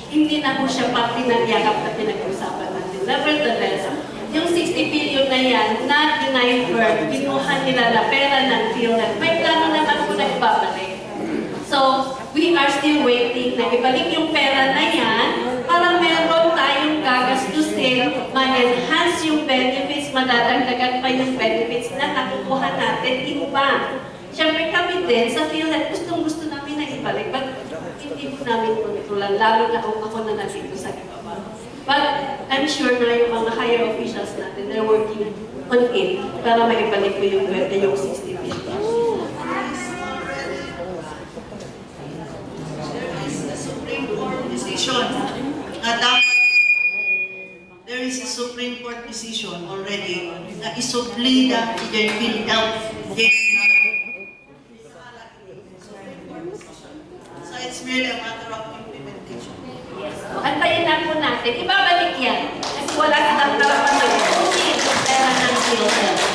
Speaker 1: hindi na po siya pati ng yakap na pinag-usapan natin. Nevertheless, yung 60 billion na yan, na denied, kinuha nila na pera ng PhilHealth. May plano naman po na ibabalik. So, we are still waiting na ibalik yung pera na yan para meron tayong gagastusin, ma-enhance yung benefits, madadagdagan pa yung benefits na nakukuha natin iba. Siyempre kami din sa PhilHealth, gustong-gusto namin na ibalik, but hindi po namin kontrolan, lalo na ako na nandito sa ibaba. But I'm sure na yung mga higher officials natin, they're working on it para maibalik ko yung 60 billion.
Speaker 3: There is a Supreme Court decision already na isuplida their PhilHealth. So it's merely a matter of implementation.
Speaker 1: Yes. So, antayin na po natin. Ibabalik yan. Kasi wala silang karapan mag-usin yung pera ng PhilHealth.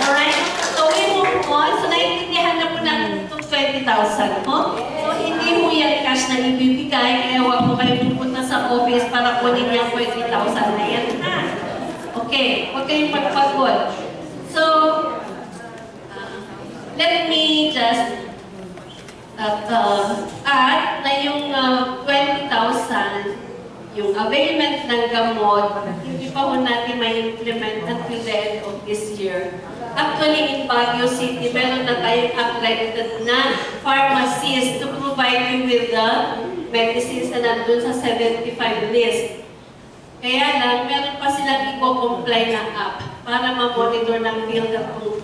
Speaker 1: Alright? So we move on. So naiintindihan na po natin itong 20,000. So hindi mo yan cash na ibibigay. Kaya huwag mo kayo pupunta sa office para kunin yung 20,000 na yan. Okay. Huwag kayong magpagod. So, let me just add na yung 20,000, yung availment ng gamot, hindi pa ho natin ma-implement until the end of this year. Actually, in Baguio City, meron na tayong accredited na pharmacies to provide you with the medicines na nandun sa 75 list. Kaya lang, meron pa silang i-comply na app para ma-monitor ng PhilHealth kung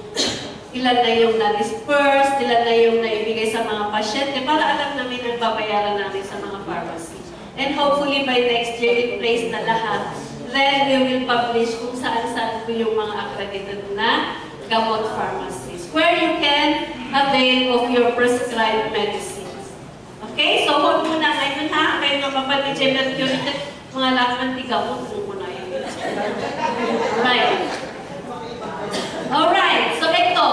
Speaker 1: ilan na yung na-disperse, ilan na yung naibigay sa mga pasyente, para alam namin ang babayaran namin sa mga pharmacy. And hopefully by next year, in place na lahat, then we will publish kung saan-saan po yung mga accredited na gamot pharmacies, where you can avail of your prescribed medicines. Okay? So, huwag muna ngayon ha, kayo mapapalid yung mercury, mga lakman tigamot, kung muna yun. Right. Alright, so ito.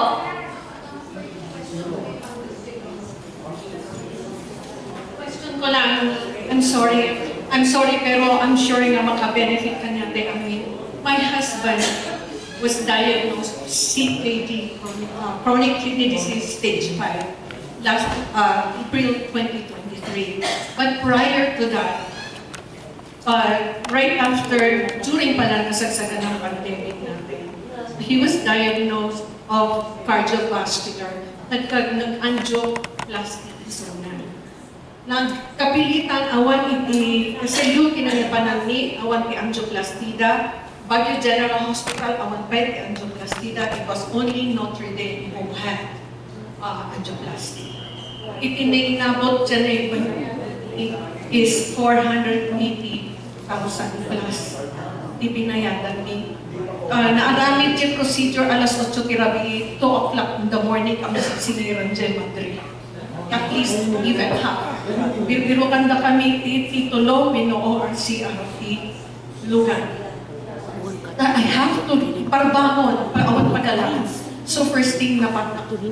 Speaker 4: Question ko lang, I'm sorry, I'm sorry, pero I'm sure nga maka-benefit ka niya. I mean, my husband was diagnosed with CKD, chronic kidney disease stage 5, last April 2023. But prior to that, right after, during pala nasagsagan ng pandemic natin, he was diagnosed of cardiovascular, nag-angioplasty zona. Nagkapilitan awan iti, kasi yung kinalipanan ni awan ti angioplastida, Baguio General Hospital awan pa ti angioplastida, it was only Notre Dame who had angioplasty. Itinabot dyan is 480,000 plus ipinayadan ni. Naaramid yung procedure alas 8 tirabi, 2 o'clock in the morning kami sa siniran dyan Madrid. At least even half. Birukan na kami titulo, minoo RCRT, lugan. I have to parbangon, paawat pagalaan. So first thing na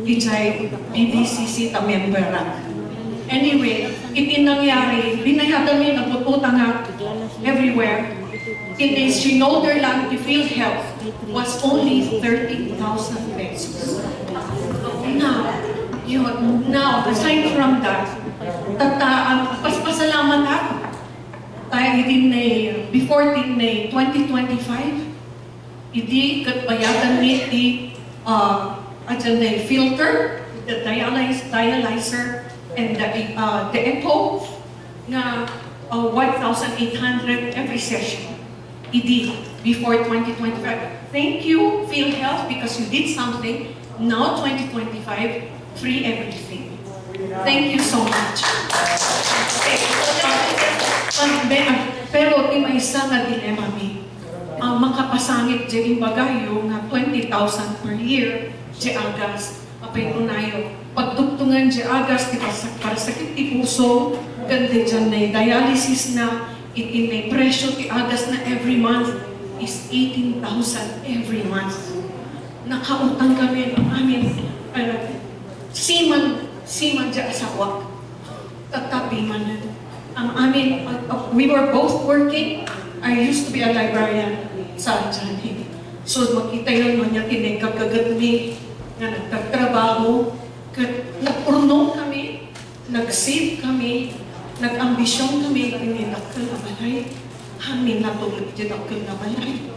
Speaker 4: ijay BBCC ta member na. Anyway, itinangyari, binayatan mi nagpututang nga everywhere. In the Shinoderland, the field health was only 30,000 pesos. Now, aside from that, paspasalamat ako. Tayo din na, before din na 2025, hindi katbayatan ni the filter, the dialyzer, and the EPO na 1,800 every session. Idi before 2025. Thank you, PhilHealth, because you did something. Now 2025, free everything. Thank you so much. Pero di may isa nga dilema mi. Ang makapasangit di bagayo nga 20,000 per year di agas. Apay unayo. Pagdugtungan di agas di para sakit ti puso, ganda dyan na dialysis na itin presyo ti agas na every month is 18,000 every month. Nakautang kami ng amin siman dyan asawa. Tatapi man na. Ang amin, we were both working. I used to be a librarian sa Janhig. So makita yun man niya tinigagagat mi na nagtatrabaho. Nagpurnong kami, nag-save kami, nag-ambisyon kami, tinidakal na balay. Hamin natulog tinidakal na balay.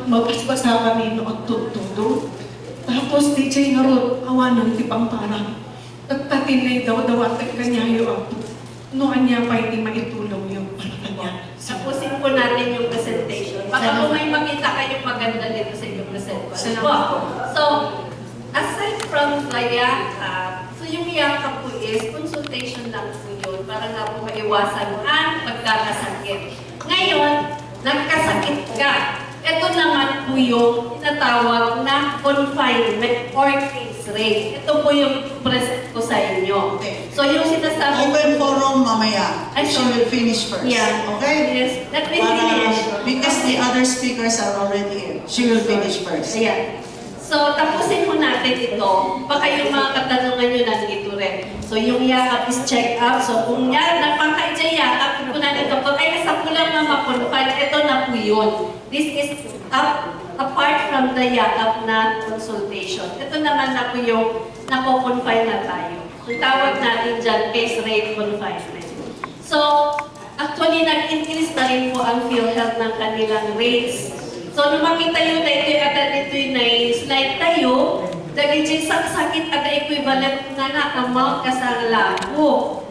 Speaker 4: Mabasbasa kami noon tutudo. Tapos DJ Narod, awanan ti Pampara. Tatinay daw-dawatag kanyayo ang noon niya pa hindi maitulong yung para kanya.
Speaker 1: Tapusin po natin yung presentation. Baka po may makita kayong maganda dito sa inyong presentation. So, aside from the yakap, so yung yakap po is consultation lang po yun para nga po maiwasan ang pagkakasakit. Ngayon, nagkasakit ka. Ito naman po yung tinatawag na confinement or case rate. Ito po yung present ko sa inyo.
Speaker 3: Okay.
Speaker 1: So yung sinasabi...
Speaker 3: Open forum mamaya.
Speaker 1: Ay,
Speaker 3: She will finish first.
Speaker 1: Yeah.
Speaker 3: Okay?
Speaker 1: Yes. Let me finish.
Speaker 3: Because the other speakers are already here. She will finish first.
Speaker 1: Ayan. So, tapusin mo natin ito. Baka yung mga katanungan nyo nandito rin. So, yung yakap is check up. So, kung nagpangkaidya yakap, kung natin ito, ay nasa kulang na makonfine, ito na po yun. This is apart from the yakap na consultation. Ito naman na po yung nako-confine na tayo. Ang tawag natin dyan, case rate confinement. So, actually, nag-increase na rin po ang PhilHealth ng kanilang rates. So, nung makita yun na ito'y na slide tayo, dahil dyan sakit at equivalent na amount ka sa labo.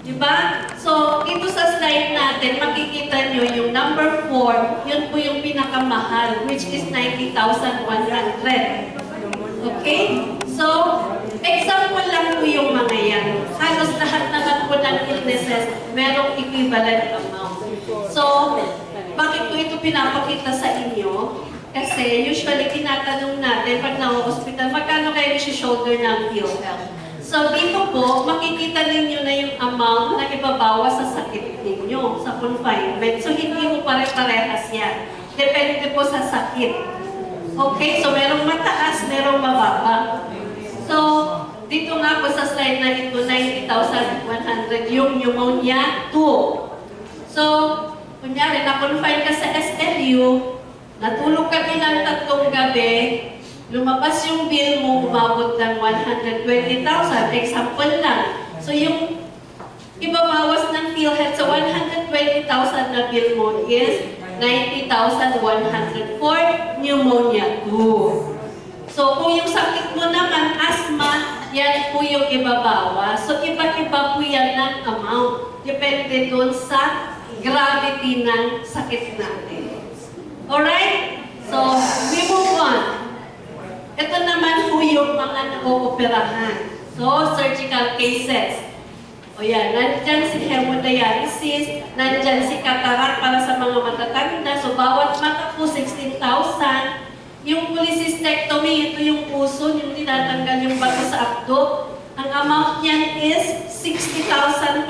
Speaker 1: Diba? So, ito sa slide natin, makikita nyo yung number 4, yun po yung pinakamahal, which is 90,100. Okay? So, example lang po yung mga yan. Halos lahat naman po ng illnesses, merong equivalent amount. So, bakit po ito pinapakita sa inyo? Kasi usually tinatanong natin pag na-hospital, magkano kayo shoulder ng PhilHealth? So dito po, makikita ninyo na yung amount na ibabawas sa sakit ninyo, sa confinement. So hindi mo pare-parehas yan. Depende po sa sakit. Okay? So merong mataas, merong mababa. So, dito nga po sa slide na ito, 90,100 yung pneumonia 2. So, kunyari, na-confine ka sa SLU, natulog ka din ng 3 gabi, lumabas yung bill mo, umabot ng 120,000, example lang. So, yung ibabawas ng PhilHealth sa 120,000 na bill mo is 90,100 for pneumonia 2. So, kung yung sakit mo naman, asthma, yan po yung ibabawas. So, iba-iba po yan ng amount. Depende doon sa gravity ng sakit natin. Alright? So, we move on. Ito naman po yung mga na-ooperahan. So, surgical cases. O yan, nandyan si hemodialysis, nandyan si cataract para sa mga matatanda. So, bawat mata po, 16,000. Yung cholecystectomy, ito yung puso, yung tinatanggal yung bato sa abdo. Ang amount niyan is 60,450.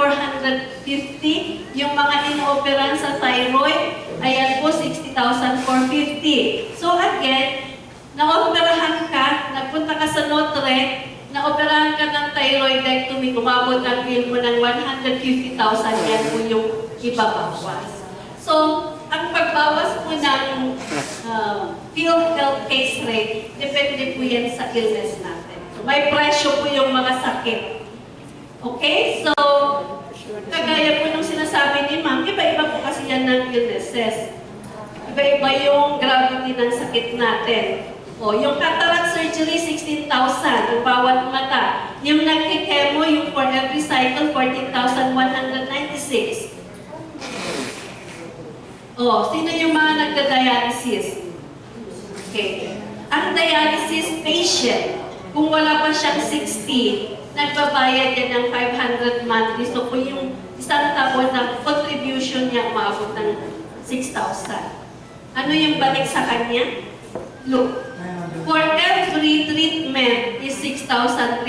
Speaker 1: Yung mga inooperan sa thyroid, ayan po, 60,450. So again, naoperahan ka, nagpunta ka sa Notre, naoperahan ka ng thyroidectomy, umabot ang bill mo ng 150,000, yan po yung ibabawas. So, ang pagbawas po ng PhilHealth case rate, depende po yan sa illness natin. So, may presyo po yung mga sakit. Okay? So, kagaya po nung sinasabi ni Ma'am, iba-iba po kasi yan ng illnesses. Iba-iba yung gravity ng sakit natin. O, yung cataract surgery, 16,000 ang bawat mata. Yung nagkikemo, yung for every cycle, 14,196. O, sino yung mga nagda-dialysis? Okay. Ang dialysis patient, kung wala pa siyang 60, nagbabayad yan ng 500 monthly. So, kung yung isang taon na contribution niya, umabot ng 6,000. Ano yung balik sa kanya? Look. For every treatment is 6,350.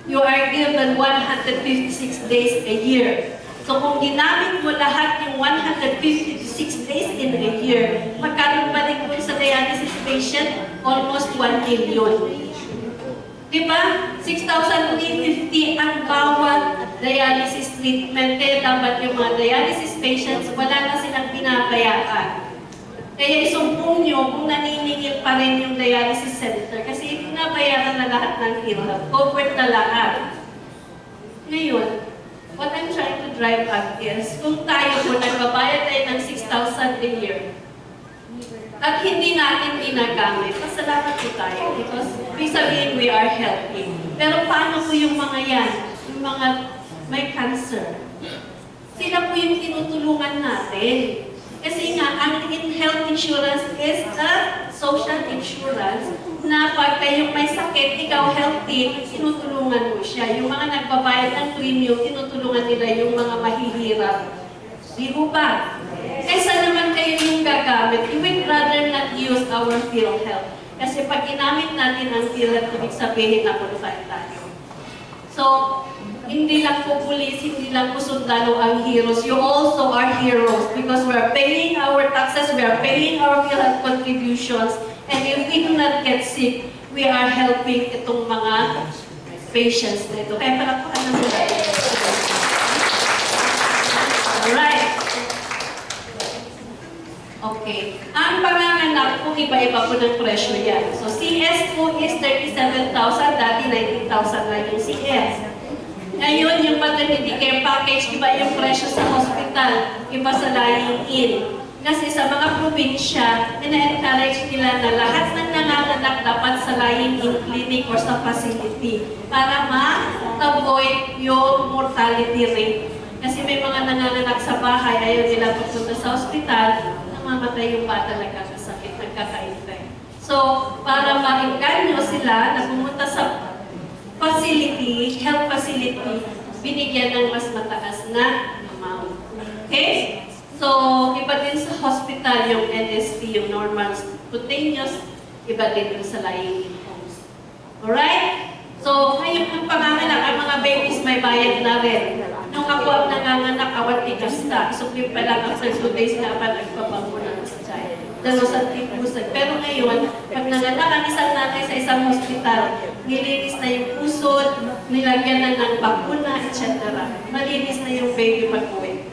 Speaker 1: You are given 156 days a year. So kung ginamit mo lahat yung 156 days in a year, magkano balik mo sa dialysis patient? Almost 1 million. Diba? 6,350 ang bawat dialysis treatment. Kaya dapat yung mga dialysis patients, wala na silang pinabayaan. Kaya isumpong nyo kung naniningil pa rin yung dialysis center kasi pinabayaran na lahat ng PhilHealth. Covered na lahat. Ngayon, what I'm trying to drive at is, kung tayo po nagbabayad tayo ng 6,000 a year, at hindi natin ginagamit, pasalamat po tayo because we sabihin we are healthy. Pero paano po yung mga yan? Yung mga may cancer? Sila po yung tinutulungan natin. Kasi nga, ang health insurance is a social insurance na pag kayong may sakit, ikaw healthy, tinutulungan mo siya. Yung mga nagbabayad ng premium, tinutulungan nila yung mga mahihirap. Di ba ba? Kaysa naman kayo yung gagamit, you would rather not use our PhilHealth. Kasi pag ginamit natin ang PhilHealth, ibig sabihin na qualified tayo. So, hindi lang po pulis, hindi lang po sundalo ang heroes. You also are heroes because we are paying our taxes, we are paying our PhilHealth contributions, and if we do not get sick, we are helping itong mga patients na ito. Kaya palakpakan na mula. Alright. Okay. Ang panganganak po, iba-iba po ng presyo yan. So, CS po is 37,000, dati 19,000 lang yung CS. Ngayon, yung maternity care package, iba yung presyo sa hospital, iba sa lying-in. Kasi sa mga probinsya, ina-encourage nila na lahat ng nanganganak dapat sa lying-in clinic or sa facility para ma-avoid yung mortality rate. Kasi may mga nanganganak sa bahay, ayaw nila pupunta sa hospital, namamatay yung bata nagkakasakit, nagkaka-infect. So, para maingganyo sila na pumunta sa facility, health facility, binigyan ng mas mataas na amount. Okay? So, iba din sa hospital yung NSP, yung normal spontaneous, iba din yung sa lying in homes. Alright? So, ngayon ang panganganak, ang mga babies may bayad na rin. Nung ako ang nanganganak, awat tikas na. Isuplim pa lang after 2 days na pa nagpabango ng sa child. Dalusan tipusag. Pero ngayon, pag nanganak ang isang nanay sa isang hospital, nilinis na yung pusod, nilagyan na ng bakuna, etc. Malinis na yung baby pag-uwi.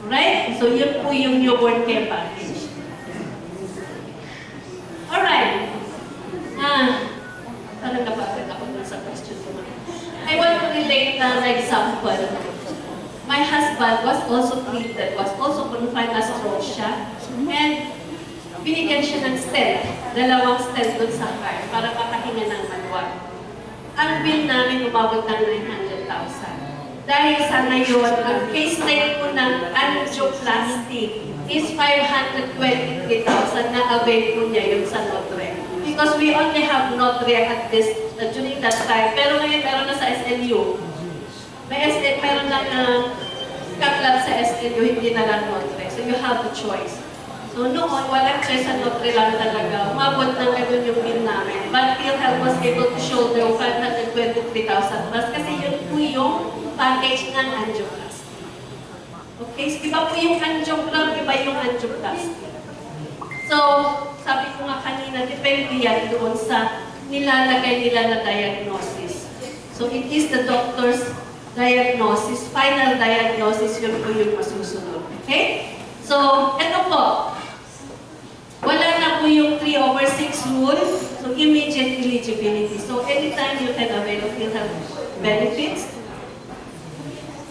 Speaker 1: Right? So yun po yung newborn care package. Alright. Parang napagod ako dun sa question ko. I want to relate an example. My husband was also treated, was also confined as stroke siya. And binigyan siya ng stent, 2 stent dun sa heart para makahinga ng maluwag. Ang bill namin umabot ng 900,000. Dahil sa ngayon, ang case rate po ng angioplasty is 523,000 na avail po niya yung sa Notre. Because we only have Notre at this, during that time. Pero ngayon meron na sa SLU. Meron na kaklab sa SLU, hindi na lang Notre. So you have a choice. So noon, walang choice sa Notre lang talaga. Umabot na ngayon yung bill namin. But PhilHealth was able to shoulder 523,000 plus kasi yun po yung package ng angioplasty. Okay? So, iba po yung angiogram, iba yung angioplasty. So, sabi ko nga kanina, depende yan doon sa nilalagay nila na diagnosis. So, it is the doctor's diagnosis, final diagnosis, yun po yung masusunod. Okay? So, eto po. Wala na po yung 3/6 rule. So, immediate eligibility. So, anytime you can avail of PhilHealth benefits,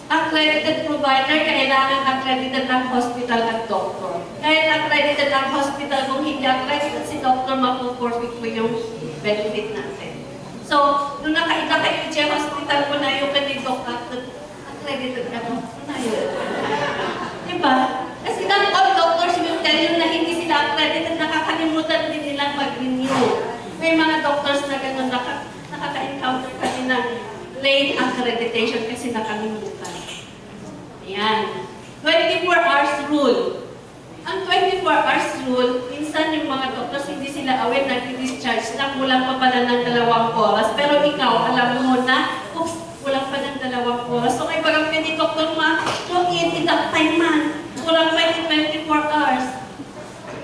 Speaker 1: accredited provider, kailangan accredited ang hospital at doctor. Kahit accredited ang hospital, kung hindi accredited si doctor, mapuforfeit po yung benefit natin. So, nung nakaida kay PJ Hospital po na yung kanidok accredited ka po na yun. Diba? Kasi not all doctors will tell you na hindi sila accredited, nakakalimutan din nilang mag-renew. May mga doctors na gano'n nakaka-encounter kasi ng late accreditation kasi nakalimutan. Ayan. 24 hours rule. Ang 24 hours rule, minsan yung mga doctors hindi sila aware na i-discharge na kulang pa pala ng 2 oras. Pero ikaw, alam mo na, oops, kulang pa ng 2 oras. So kay parang pwede doktor don't eat in that time man. Kulang pa yung 24 hours.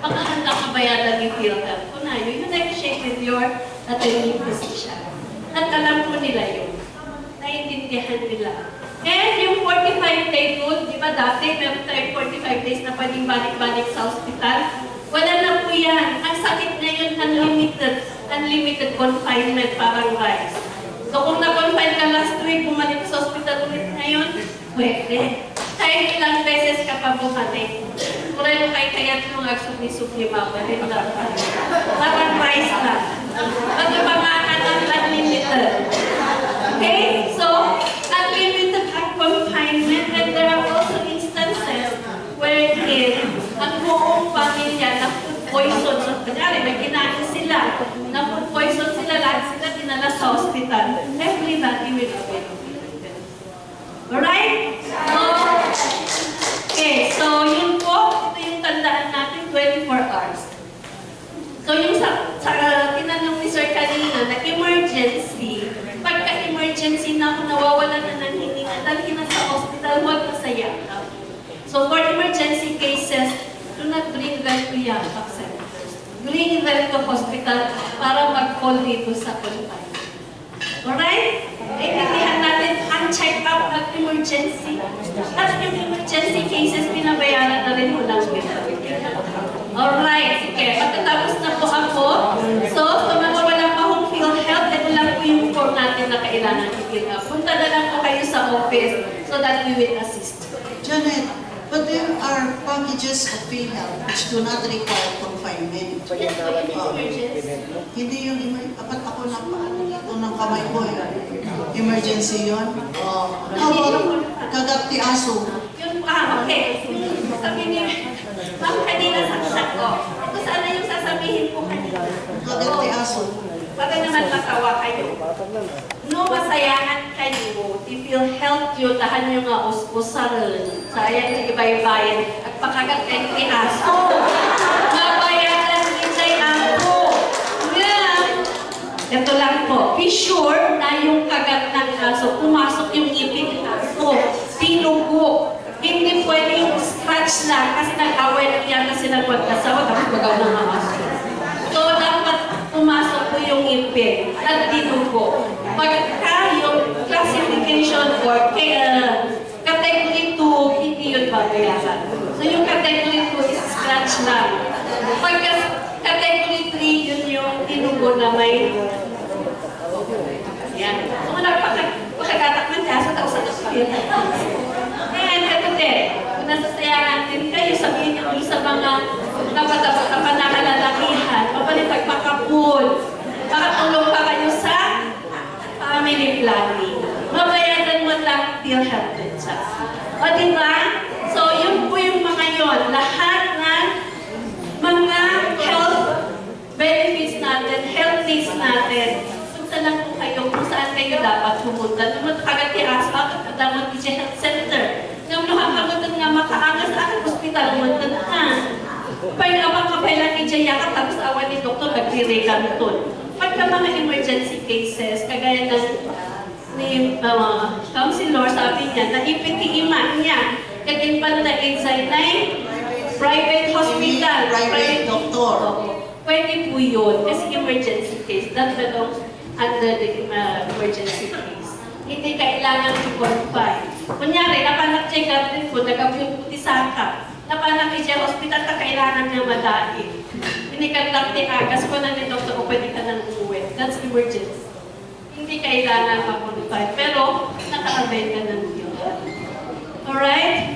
Speaker 1: Pagkahanda ka bayaran ng PhilHealth ko na yun. You negotiate with your attending physician. At alam ko nila yun. Naiintindihan nila. And yung 45-day rule, di ba dati meron tayong 45 days na pwedeng balik-balik sa hospital? Wala na po yan. Ang sakit na yun, unlimited confinement, parang rice. So kung na-confine ka last week, bumalik sa hospital ulit ngayon, pwede. Kahit ilang beses ka pa bumalik. Kung yung kaya nung agsumi-sumi mabalik na. Parang rice na. Pagkapangakan ng unlimited. Okay? So, unlimited confinement, and there are also instances wherein ang buong pamilya na food poison. So, kunyari, may kinain sila, na food poison sila, lahat sila dinala sa hospital. Everybody will avail of it. Alright? Okay, so yun po, ito yung tandaan natin, 24 hours. So yung sa tinanong ni Sir kanina, na emergency, pagka-emergency na nawawala na ng hininga, dahil na sa hospital, huwag na sa yakap. So for emergency cases, do not bring them to yakap centers. Bring them to hospital para mag-call dito sa confinement. Alright? Intindihan natin ang check-up at emergency. At yung emergency cases, pinabayaran na rin mo lang Alright, sige. Pagkatapos na po ako, so mga wala pa akong PhilHealth, ito lang po yung form natin na kailangan i-fill up. Punta na lang po kayo sa office so that we will assist.
Speaker 3: Janet, but there are packages of PhilHealth which do not require confinement. Hindi yung apat ako ng paano dito ng kamay ko emergency yun. How about kagati aso?
Speaker 1: Yun, okay. Sabi niyo, ma'am, kanina saksak ko. Ito sana yung sasabihin ko kanina.
Speaker 3: Kagati aso.
Speaker 1: Baka naman matawa kayo. No, masayangan kayo. If you'll help you, tahan nyo nga uspusan. Sayang na iba-ibayan. At pakagat kayo ni aso. Mabayaran kita'y ako. Yan. Ito lang po. Be sure na yung kagat ng aso, pumasok yung ngipin ng aso. Tinugo. Hindi pwede yung scratch lang kasi nag-away lang yan kasi nagpagkasawa tapos magaw ng mga aso. So, dapat pumasok po yung ngipin at tinugo. Pagka yung classification for category 2, hindi yun babayaran. match lang. Pagka category 3, yun yung tinubo na may yan. So, pagkagatakman niya, sa tao sa hospital. And ito din, kung nasasayangan din kayo, sabihin niyo sa mga napatapos na panakalalakihan, mapalit pagpakapul, makatulong pa kayo sa family planning. Mabayaran mo lang PhilHealth din siya. O diba? So, yun po yung mga yon. Lahat ng mga health benefits natin, health needs natin. Punta lang po kayo kung saan kayo dapat pumunta. Tumunta agad kay ASPA, kadamot sa health center. Nung nakakamutan nga makaangas sa aking hospital, pumunta na. Pag abang kapailan ni Jaya ka, tapos awan ni Doktor, nagre-recam pagka mga emergency cases, kagaya ng ni counselor, sabi niya, na ipitiiman niya, kagaya pala na insight private hospital,
Speaker 3: Private doctor.
Speaker 1: Pwede po yun, kasi emergency case, that belongs under the emergency case. Hindi kailangan i-qualify. Kunyari, napanak check up din po, nag-puti saka. Napanak siya hospital na kailangan niya madali. Inikandang agas ko na ni Dr. o pwede ka nang umuwi. That's emergency. Hindi kailangan ma-qualify. Pero, naka-avail ka ng yun. Alright?